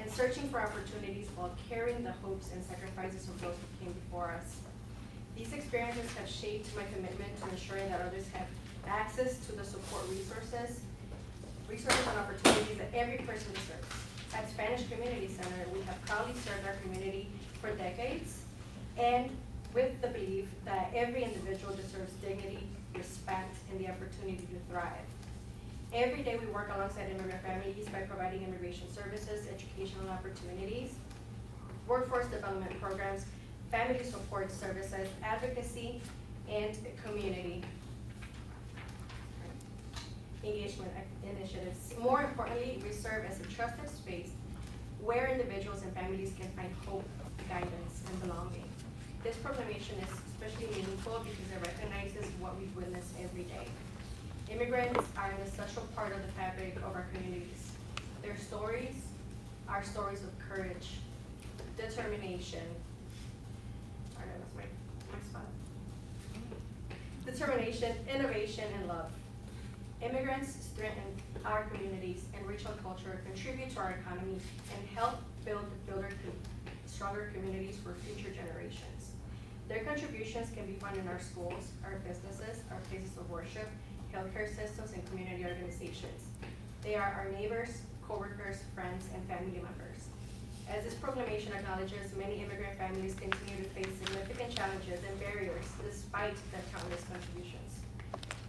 and searching for opportunities while carrying the hopes and sacrifices of those who came before us. These experiences have shaped my commitment to ensuring that others have access to the support resources and opportunities that every person deserves. At Spanish Community Center, we have proudly served our community for decades, and with the belief that every individual deserves dignity, respect, and the opportunity to thrive. Every day we work alongside immigrant families by providing immigration services, educational opportunities, workforce development programs, family support services, advocacy, and community engagement initiatives. More importantly, we serve as a trusted space where individuals and families can find hope, guidance, and belonging. This proclamation is especially meaningful because it recognizes what we witness every day. Immigrants are an essential part of the fabric of our communities. Their stories are stories of courage, determination, determination, innovation, and love. Immigrants strengthen our communities, enrich our culture, contribute to our economy, and help build stronger communities for future generations. Their contributions can be found in our schools, our businesses, our places of worship, healthcare systems, and community organizations. They are our neighbors, coworkers, friends, and family members. As this proclamation acknowledges, many immigrant families continue to face significant challenges and barriers despite their countless contributions.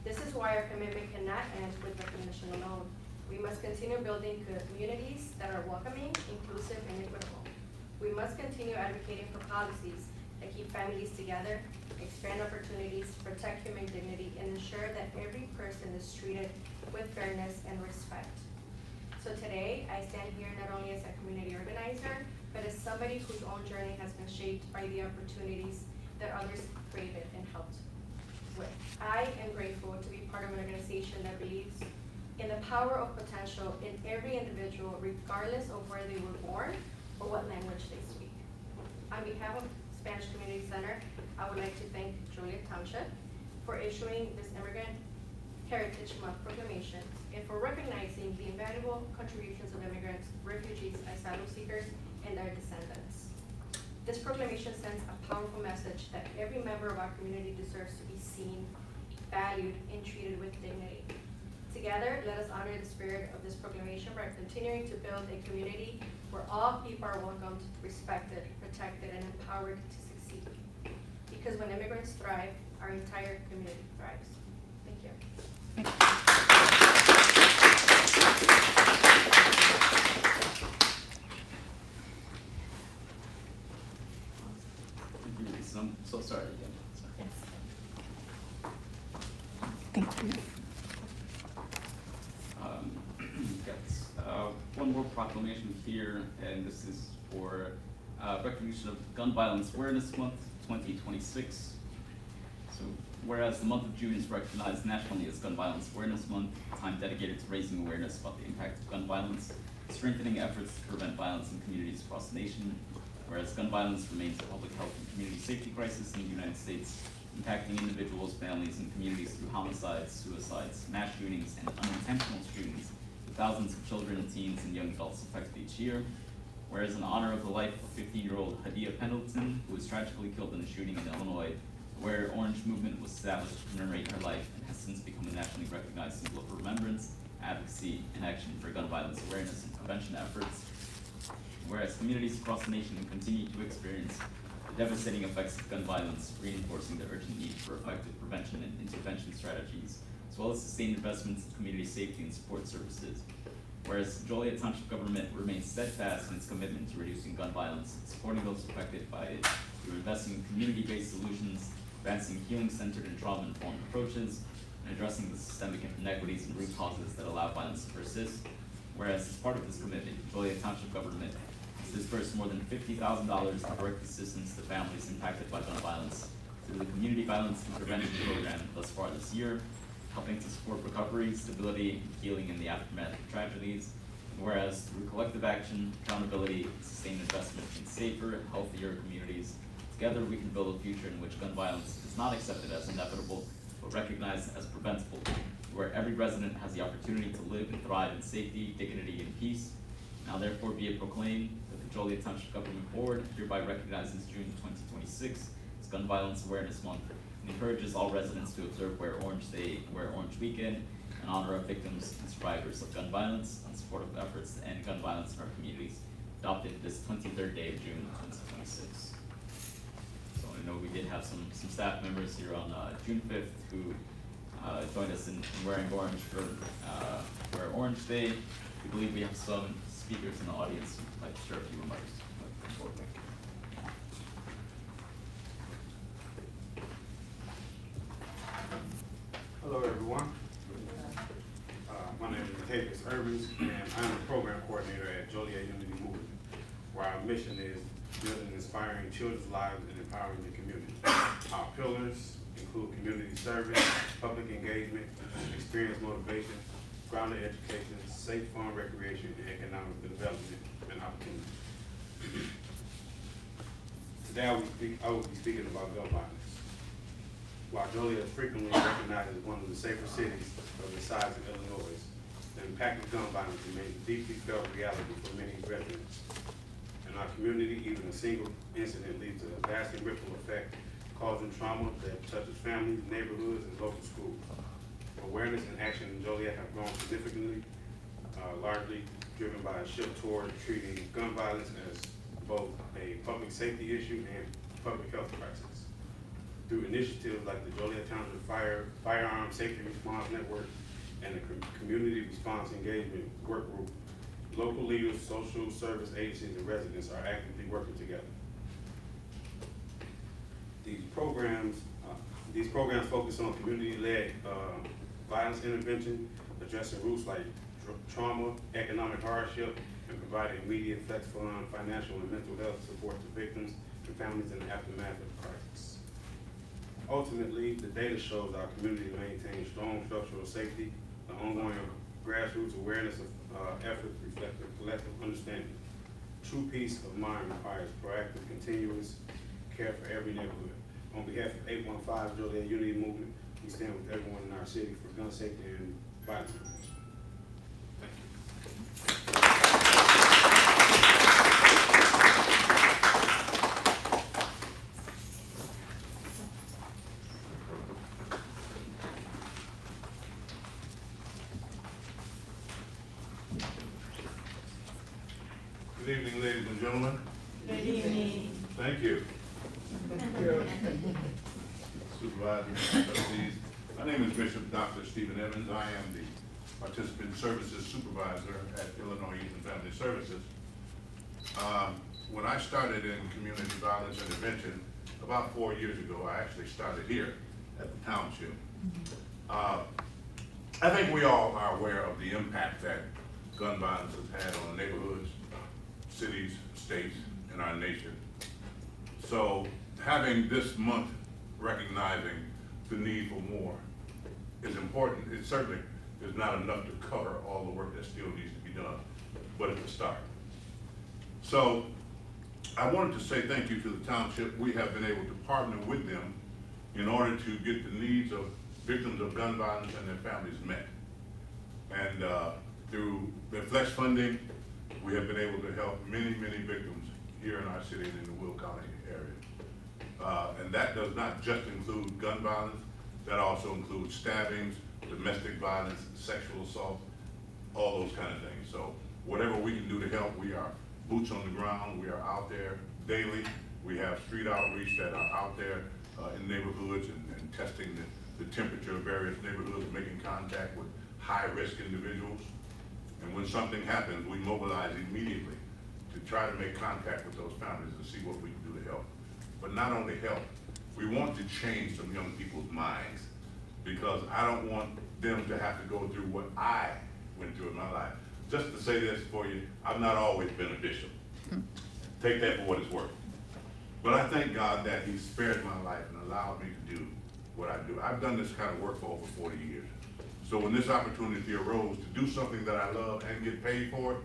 This is why our commitment cannot end with recognition alone. We must continue building communities that are welcoming, inclusive, and equitable. We must continue advocating for policies that keep families together, expand opportunities, protect human dignity, and ensure that every person is treated with fairness and respect. So today, I stand here not only as a community organizer, but as somebody whose own journey has been shaped by the opportunities that others created and helped with. I am grateful to be part of an organization that believes in the power of potential in every individual, regardless of where they were born or what language they speak. On behalf of Spanish Community Center, I would like to thank Township for issuing this Immigrant Heritage Month proclamation and for recognizing the invaluable contributions of immigrants, refugees, asylum seekers, and their descendants. This proclamation sends a powerful message that every member of our community deserves to be seen, valued, and treated with dignity. Together, let us honor the spirit of this proclamation by continuing to build a community where all people are welcomed, respected, protected, and empowered to succeed. Because when immigrants thrive, our entire community thrives. Thank you. I'm so sorry again. Thank you. Got one more proclamation here, and this is for recognition of Gun Violence Awareness Month 2026. So whereas the month of June is recognized nationally as Gun Violence Awareness Month, a time dedicated to raising awareness about the impact of gun violence, strengthening efforts to prevent violence in communities across the nation, whereas gun violence remains a public health and community safety crisis in the United States, impacting individuals, families, and communities through homicides, suicides, mass shootings, and unintentional shootings, with thousands of children, teens, and young adults affected each year. Whereas in honor of the life of 50-year-old Hadia Pendleton, who was tragically killed in a shooting in Illinois, the Wear Orange movement was established to commemorate her life and has since become a nationally recognized symbol of remembrance, advocacy, and action for gun violence awareness and prevention efforts. Whereas communities across the nation continue to experience the devastating effects of gun violence, reinforcing the urgent need for effective prevention and intervention strategies, as well as sustained investments in community safety and support services. Whereas Joliet Township government remains steadfast in its commitment to reducing gun violence, supporting those affected by it through investing in community-based solutions, advancing healing-centered and trauma-informed approaches, and addressing the systemic inequities and root causes that allow violence to persist. Whereas as part of this commitment, Joliet Township government has dispersed more than $50,000 in direct assistance to families impacted by gun violence through the Community Violence Intervention Program thus far this year, helping to support recovery, stability, and healing in the aftermath of tragedies. And whereas through collective action, accountability, and sustained investment in safer and healthier communities, together we can build a future in which gun violence is not accepted as inevitable, but recognized as preventable, where every resident has the opportunity to live and thrive in safety, dignity, and peace. Now therefore be it proclaimed that the Joliet Township Government Board hereby recognizes June 2026 as Gun Violence Awareness Month, and encourages all residents to observe Wear Orange Day, Wear Orange Weekend, in honor of victims and survivors of gun violence, and support of efforts to end gun violence in our communities, adopted this 23rd day of June 2026. So I know we did have some staff members here on June 5th who joined us in wearing orange for Wear Orange Day. We believe we have some speakers in the audience who'd like to share a few remarks. Hello, everyone. My name is Tavis Urbans, and I'm the program coordinator at Joliet Unity Movement, where our mission is building and inspiring children's lives and empowering the community. Our pillars include community service, public engagement, experience motivation, grounded education, safe fun recreation, and economic development and opportunity. Today I will be speaking about gun violence. While Joliet is frequently recognized as one of the safer cities of the size of Illinois, the impact of gun violence remains a deeply felt reality for many residents. In our community, even a single incident leads to a lasting ripple effect, causing trauma that touches families, neighborhoods, and local schools. Awareness and action in Joliet have grown significantly, largely driven by a shift toward treating gun violence as both a public safety issue and public health crisis. Through initiatives like the Joliet Township Firearm Safety Response Network and the Community Response Engagement Work Group, local leaders, social service agencies, and residents are actively working together. These programs focus on community-led violence intervention, addressing roots like trauma, economic hardship, and providing immediate flex fund, financial and mental health support to victims and families in the aftermath of the crisis. Ultimately, the data shows our community maintains strong structural safety. The ongoing grassroots awareness of efforts reflect a collective understanding. True peace of mind requires proactive, continuous care for every neighborhood. On behalf of 815 Joliet Unity Movement, we stand with everyone in our city for gun safety and violence prevention. Thank you. Good evening, ladies and gentlemen. Good evening. Thank you. Supervisors, trustees. My name is Bishop Dr. Stephen Evans. I am the Participant Services Supervisor at Illinois Youth and Family Services. When I started in community violence intervention about 4 years ago, I actually started here at the Township. I think we all are aware of the impact that gun violence has had on neighborhoods, cities, states, and our nation. So having this month recognizing the need for more is important. It certainly is not enough to cover all the work that still needs to be done, but it's a start. So I wanted to say thank you to the Township. We have been able to partner with them in order to get the needs of victims of gun violence and their families met. And through the flex funding, we have been able to help many, many victims here in our city and in the Will County area. And that does not just include gun violence, that also includes stabbings, domestic violence, sexual assault, all those kind of things. So whatever we can do to help, we are boots on the ground, we are out there daily We have street outreach that are out there in neighborhoods and testing the temperature of various neighborhoods, making contact with high-risk individuals. And when something happens, we mobilize immediately to try to make contact with those families and see what we can do to help. But not only help, we want to change some young people's minds, because I don't want them to have to go through what I went through in my life. Just to say this for you, I've not always been a bishop. Take that for what it's worth. But I thank God that He spared my life and allowed me to do what I do. I've done this kind of work for over 40 years. So when this opportunity arose to do something that I love and get paid for it,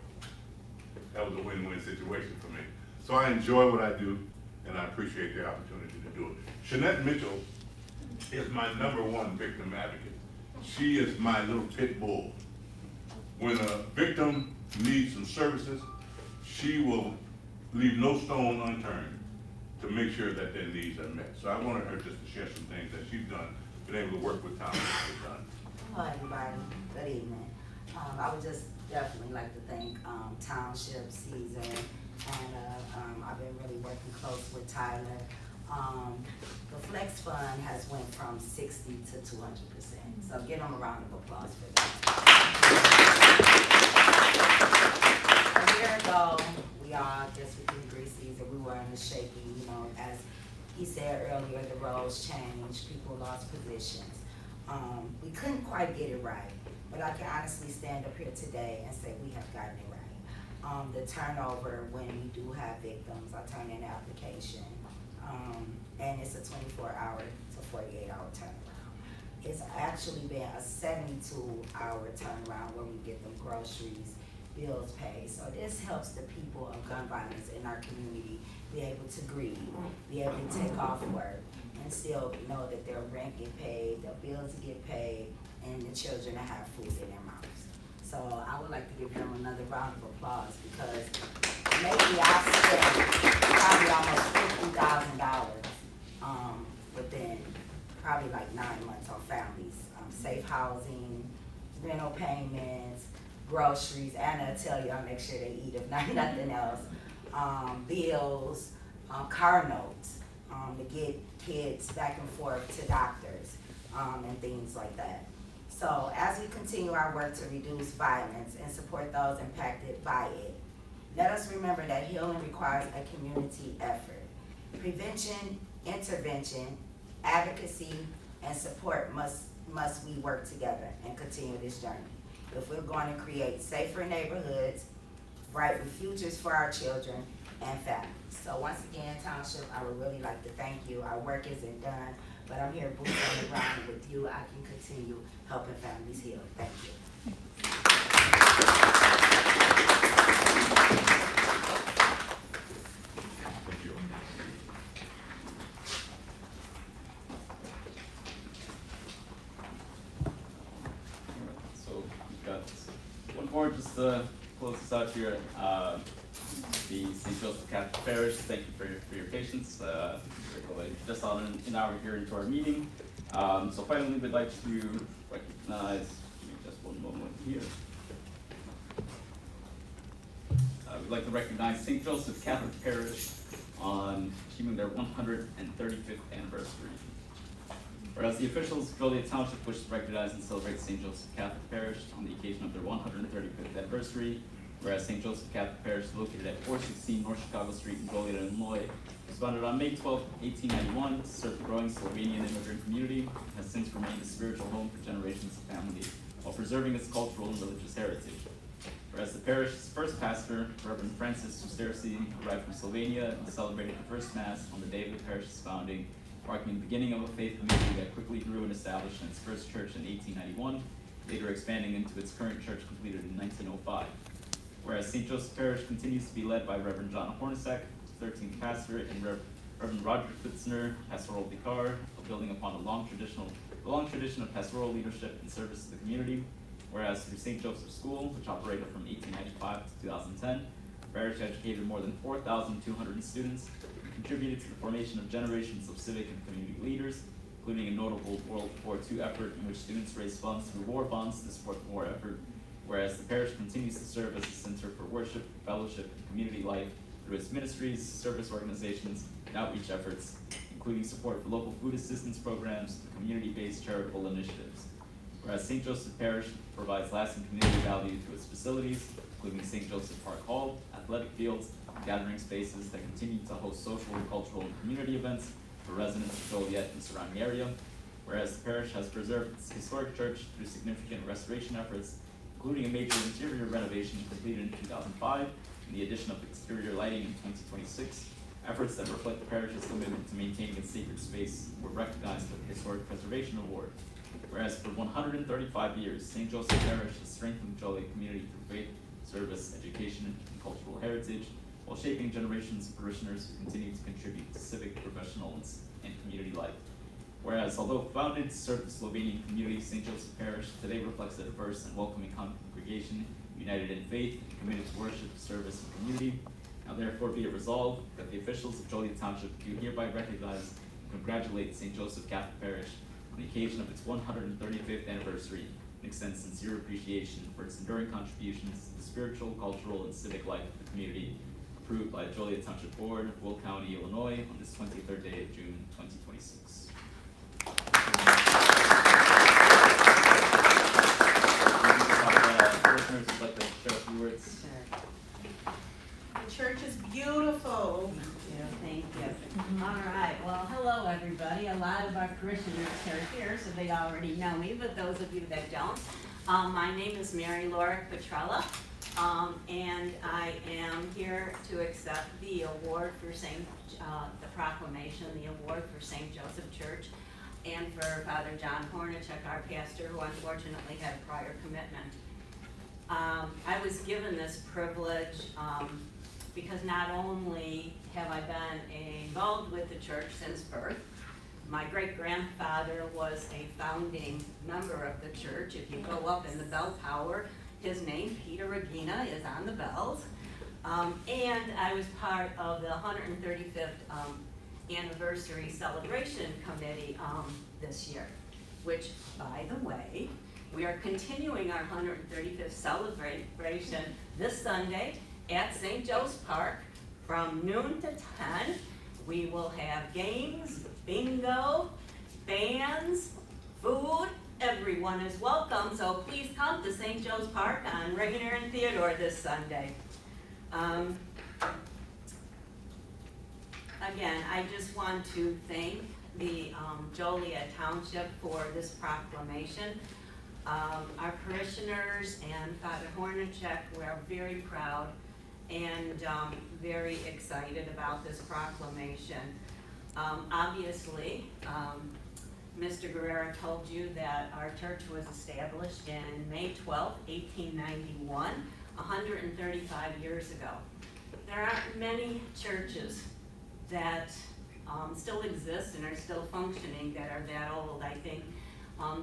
that was a win-win situation for me. So I enjoy what I do, and I appreciate the opportunity to do it. Shanette Mitchell is my #1 victim advocate. She is my little pit bull. When a victim needs some services, she will leave no stone unturned to make sure that their needs are met. So I wanted her just to share some things that she's done, been able to work with Township has done. Hello, everybody. Good evening. I would just definitely like to thank Township, Caesar, and I've been really working close with Tyler. The Flex Fund has went from 60 to 200%. So give them a round of applause for that. A year ago, we all, I guess we can agree, Caesar, we were in a shaky, you know, as he said earlier, the roles changed, people lost positions. We couldn't quite get it right, but I can honestly stand up here today and say we have gotten it right. The turnover, when we do have victims, I turn in an application, and it's a 24-hour to 48-hour turnaround. It's actually been a 72-hour turnaround where we get them groceries, bills paid. So this helps the people of gun violence in our community be able to grieve, be able to take off work, and still know that their rent get paid, their bills get paid, and the children have food in their mouths. So I would like to give them another round of applause, because maybe I've spent probably almost $50,000 within probably like 9 months on families, safe housing, rental payments, groceries, and I'll tell you, I'll make sure they eat if not nothing else, bills, car notes, to get kids back and forth to doctors, and things like that. So as we continue our work to reduce violence and support those impacted by it, let us remember that healing requires a community effort. Prevention, intervention, advocacy, and support must we work together and continue this journey. If we're going to create safer neighborhoods, brighter futures for our children and families. So once again, Township, I would really like to thank you. Our work isn't done, but I'm here boots on the ground with you. I can continue helping families heal. Thank you. Thank you. So we've got one more just to close this out here. The St. Joseph Catholic Parish, thank you for your patience. We're just on an hour here into our meeting. So finally, we'd like to recognize, give me just one moment here. We'd like to recognize St. Joseph Catholic Parish on achieving their 135th anniversary. Whereas the officials of Joliet Township wish to recognize and celebrate St. Joseph Catholic Parish on the occasion of their 135th anniversary, whereas St. Joseph Catholic Parish, located at 416 North Chicago Street in Joliet, Illinois, was founded on May 12, 1891 to serve the growing Slovenian immigrant community, and has since remained a spiritual home for generations of families, while preserving its cultural and religious heritage. Whereas the parish's first pastor, Reverend Francis Susterci, arrived from Slovenia and celebrated the first Mass on the day of the parish's founding, marking the beginning of a faith community that quickly grew and established in its first church in 1891, later expanding into its current church completed in 1905. Whereas St. Joseph Parish continues to be led by Reverend John Hornacek, 13th pastor, and Reverend Roger Fitzner, pastoral vicar, building upon a long tradition of pastoral leadership and service to the community. Whereas through St. Joseph's School, which operated from 1895 to 2010, the parish educated more than 4,200 students and contributed to the formation of generations of civic and community leaders, including a notable World War II effort in which students raised funds through war bonds to support the war effort. Whereas the parish continues to serve as a center for worship, fellowship, and community life through its ministries, service organizations, and outreach efforts, including support for local food assistance programs and community-based charitable initiatives. Whereas St. Joseph Parish provides lasting community value through its facilities, including St. Joseph Park Hall, athletic fields, and gathering spaces that continue to host social, cultural, and community events for residents of Joliet and surrounding area. Whereas the parish has preserved its historic church through significant restoration efforts, including a major interior renovation completed in 2005 and the addition of exterior lighting in 2026. Efforts that reflect the parish's commitment to maintaining its sacred space were recognized with the Historic Preservation Award. Whereas for 135 years, St. Joseph Parish has strengthened the Joliet community through faith, service, education, and cultural heritage, while shaping generations of parishioners who continue to contribute to civic, professional, and community life. Whereas, although founded to serve the Slovenian community, St. Joseph Parish today reflects a diverse and welcoming congregation united in faith and committed to worship, service, and community. Now therefore be it resolved that the officials of Joliet Township do hereby recognize and congratulate St. Joseph Catholic Parish on the occasion of its 135th anniversary and extend sincere appreciation for its enduring contributions to the spiritual, cultural, and civic life of the community, approved by the Joliet Township Board of Will County, Illinois, on this 23rd day of June, 2026. Listeners would like to share a few words. The church is beautiful. Thank you. All right, well, hello, everybody. A lot of our parishioners are here, so they already know me, but those of you that don't, my name is Mary Laura Petrella, and I am here to accept the award for the proclamation, the award for St. Joseph Church, and for Father John Hornacek, our pastor, who unfortunately had a prior commitment. I was given this privilege because not only have I been involved with the church since birth, my great-grandfather was a founding member of the church. If you go up in the bell tower, his name, Peter Regina, is on the bells. And I was part of the 135th anniversary celebration committee this year, which, by the way, we are continuing our 135th celebration this Sunday at St. Joe's Park from noon to 10. We will have games, bingo, bands, food. Everyone is welcome, so please come to St. Joe's Park on Rainier and Theodore this Sunday. Again, I just want to thank the Joliet Township for this proclamation. Our parishioners and Father Hornacek were very proud and very excited about this proclamation. Obviously, Mr. Guerrero told you that our church was established in May 12, 1891, 135 years ago. There aren't many churches that still exist and are still functioning that are that old. I think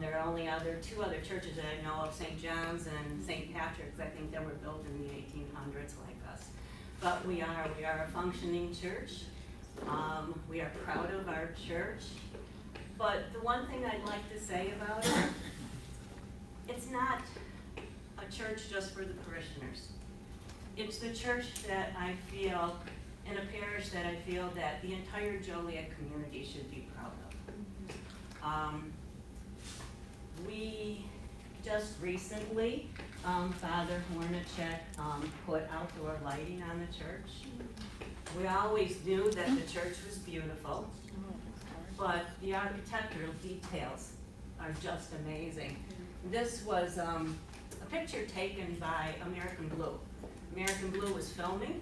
there are only two other churches that I know of, St. John's and St. Patrick's. I think they were built in the 1800s like us. But we are a functioning church. We are proud of our church. But the one thing I'd like to say about it, it's not a church just for the parishioners. It's the church that I feel, in a parish that I feel that the entire Joliet community should be proud of. We just recently, Father Hornacek put outdoor lighting on the church. We always knew that the church was beautiful, but the architectural details are just amazing. This was a picture taken by American Blue. American Blue was filming.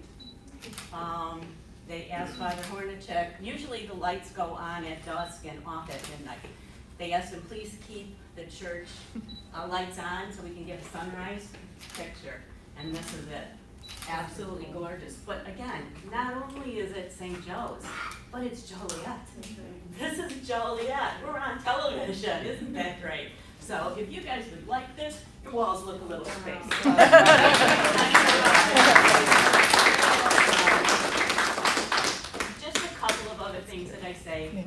They asked Father Hornacek, usually the lights go on at dusk and off at midnight. They asked him, please keep the church lights on so we can get a sunrise picture. And this is it. Absolutely gorgeous. But again, not only is it St. Joe's, but it's Joliet. This is Joliet. We're on television. Isn't that great? So if you guys would like this, your walls look a little spaced. Just a couple of other things that I say.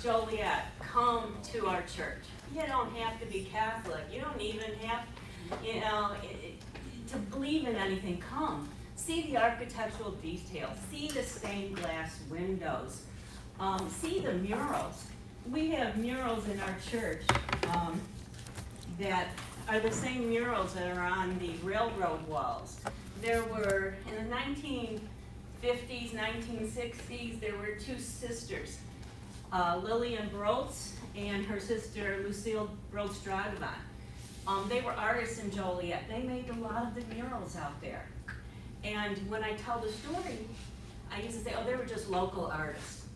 Joliet, come to our church. You don't have to be Catholic. You don't even have, to believe in anything. Come. See the architectural details, see the stained glass windows, see the murals. We have murals in our church that are the same murals that are on the railroad walls. There were, in the 1950s, 1960s, there were two sisters, Lillian Brotz and her sister Lucille Brotz-Dragobon. They were artists in Joliet. They made a lot of the murals out there. And when I tell the story, I used to say, oh, they were just local artists.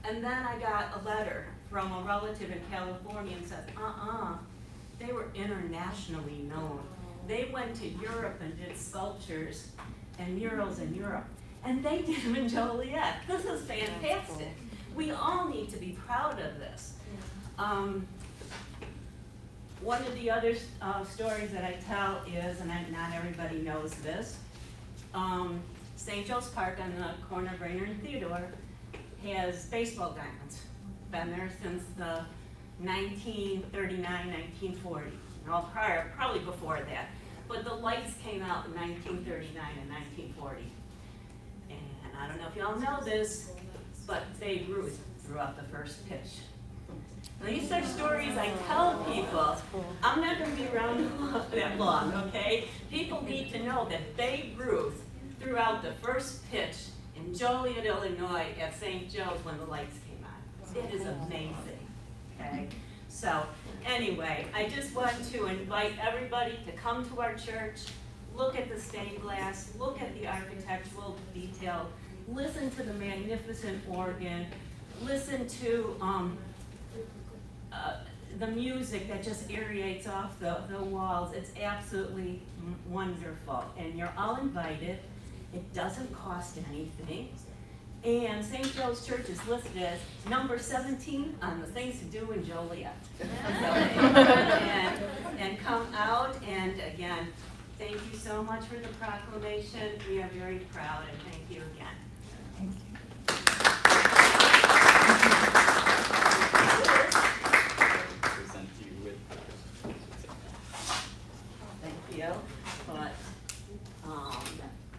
And then I got a letter from a relative in California and said, they were internationally known. They went to Europe and did sculptures and murals in Europe. And they did them in Joliet. This is fantastic. We all need to be proud of this. One of the other stories that I tell is, and not everybody knows this, St. Joe's Park on the corner of Rainer and Theodore has baseball diamonds. Been there since the 1939, 1940. Well, prior, probably before that. But the lights came out in 1939 and 1940. And I don't know if y'all know this, but Babe Ruth threw out the first pitch. Now, these are stories I tell people. I'm not going to be around that long, okay? People need to know that Babe Ruth threw out the first pitch in Joliet, Illinois at St. Joe's when the lights came on. It is amazing, okay? So anyway, I just want to invite everybody to come to our church, look at the stained glass, look at the architectural detail, listen to the magnificent organ, listen to the music that just aerates off the walls. It's absolutely wonderful. And you're all invited. It doesn't cost anything. And St. Joe's Church is listed as number 17 on the things to do in Joliet. and come out, and again, thank you so much for the proclamation. We are very proud, and thank you again. Thank you. Present you with. Thank you. But,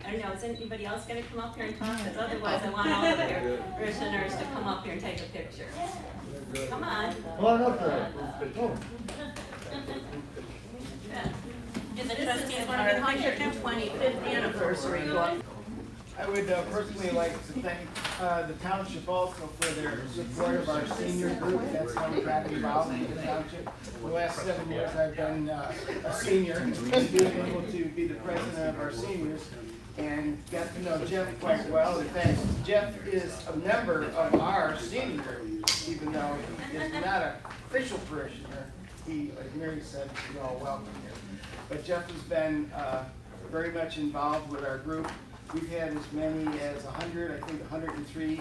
I don't know, is anybody else gonna come up here and talk? Because otherwise I want all of your parishioners to come up here and take a picture. Come on. Come on up there. Oh. And the trustees want to be the 125th anniversary book. I would personally like to thank the township also for their support of our senior group. That's how we're tracking about in the township. For the last 7 years, I've been a senior, and being able to be the president of our seniors, and got to know Jeff quite well. In fact, Jeff is a member of our senior group, even though he is not an official parishioner. He, like Mary said, is all welcome here. But Jeff has been very much involved with our group. We've had as many as 100, I think 103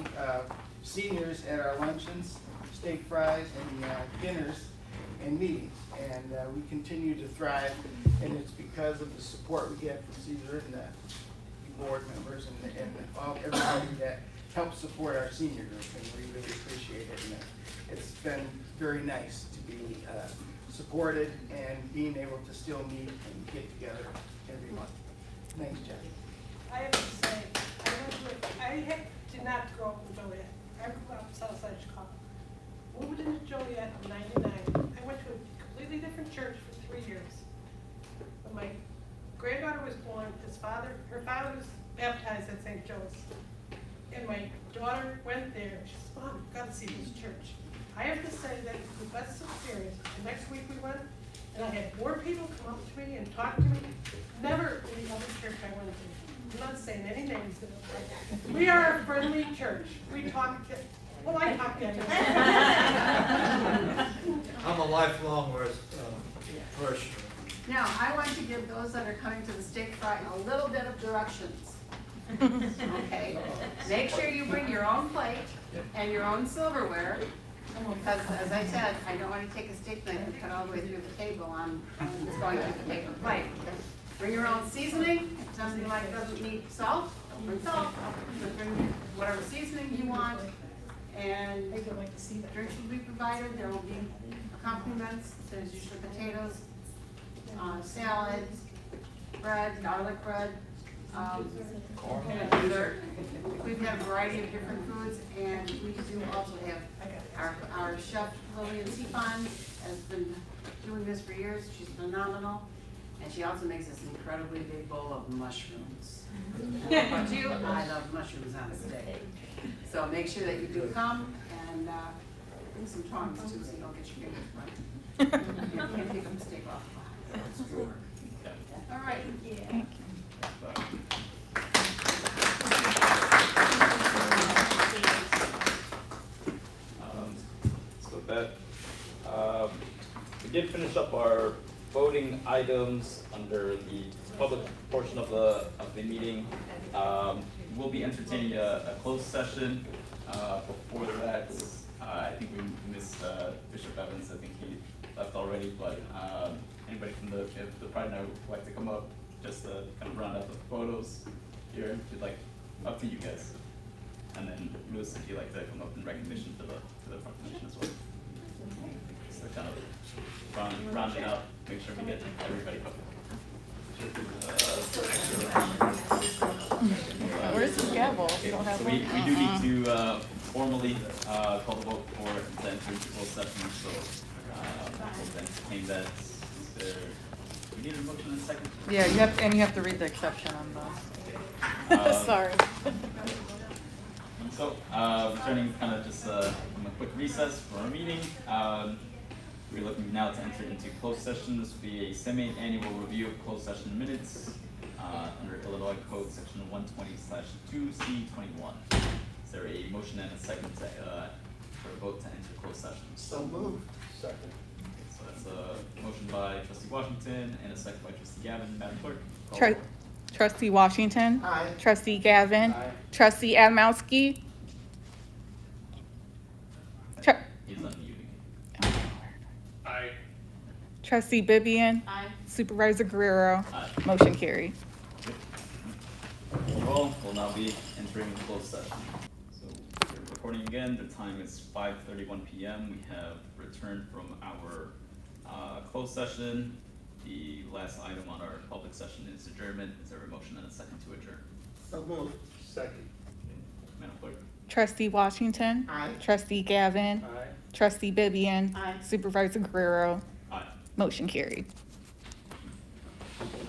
seniors at our luncheons, steak fries, and dinners and meetings. And we continue to thrive, and it's because of the support we get from Caesar and the board members and everybody that helps support our senior group, and we really appreciate it. And it's been very nice to be supported and being able to still meet and get together every month. Thanks, Jeff. I have to say, I did not grow up in Joliet. I grew up south side Chicago. Moved into Joliet in '99. I went to a completely different church for 3 years. When my granddaughter was born, her father was baptized at St. Joe's. And my daughter went there. She said, Mom, you've got to see this church. I have to say that it was the best experience. The next week we went, and I had more people come up to me and talk to me. Never in the other church I went to. I'm not saying any names. We are a friendly church. We talk, well, I talk to you. I'm a lifelong parishioner. Now, I want to give those that are coming to the steak fry a little bit of directions. Okay? Make sure you bring your own plate and your own silverware, because as I said, I don't want to take a steak knife and cut all the way through the table on it's going through the paper plate. Bring your own seasoning. If something like doesn't need salt, bring salt. Bring whatever seasoning you want. And drinks will be provided. There will be accompaniments. There's usually potatoes, salad, bread, garlic bread, and dessert. We've had a variety of different foods, and we do also have our chef Lillian Seafon has been doing this for years. She's phenomenal, and she also makes this incredibly big bowl of mushrooms. But you, I love mushrooms on a steak. So make sure that you do come and bring some tongs too, so you don't get your fingers burned. You can't take a mistake off. All right. Thank you. So with that, we did finish up our voting items under the public portion of the meeting. We'll be entertaining a closed session. Before that, I think we missed Bishop Evans. I think he left already, but anybody from if the Pride Night would like to come up, just to kind of round out the photos here, if you'd like, up to you guys. And then Lewis, if you'd like to come up in recognition for the proclamation as well. Just to kind of round it out, make sure we get everybody up. Where's the gavel? We don't have So one? we do need to formally call the vote for the closed session, so we'll entertain that. Is there, do we need a motion in a second? Yeah, you have to read the exception on the. Sorry. So, returning kind of just from a quick recess for our meeting, we're looking now to enter into closed session. This will be a semi-annual review of closed session minutes under Illinois Code Section 120/2C21. Is there a motion and a second for a vote to enter closed session? So moved. Second. So that's a motion by Trustee Washington and a second by Trustee Gavin. Madam Clerk? call the roll. Trustee Washington. Aye. Trustee Gavin. Aye. Trustee Adamowski. He's unmuting. Aye. Trustee Bibian. Aye. Supervisor Guerrero. Aye. Motion carried. We'll now be entering the closed session. So we're recording again. The time is 5:31 p.m. We have returned from our closed session. The last item on our public session is adjournment. Is there a motion and a second to adjourn? So moved. Second. Madam Clerk? Trustee Washington. Aye. Trustee Gavin. Aye. Trustee Bibian. Aye. Supervisor Guerrero. Aye. Motion carried.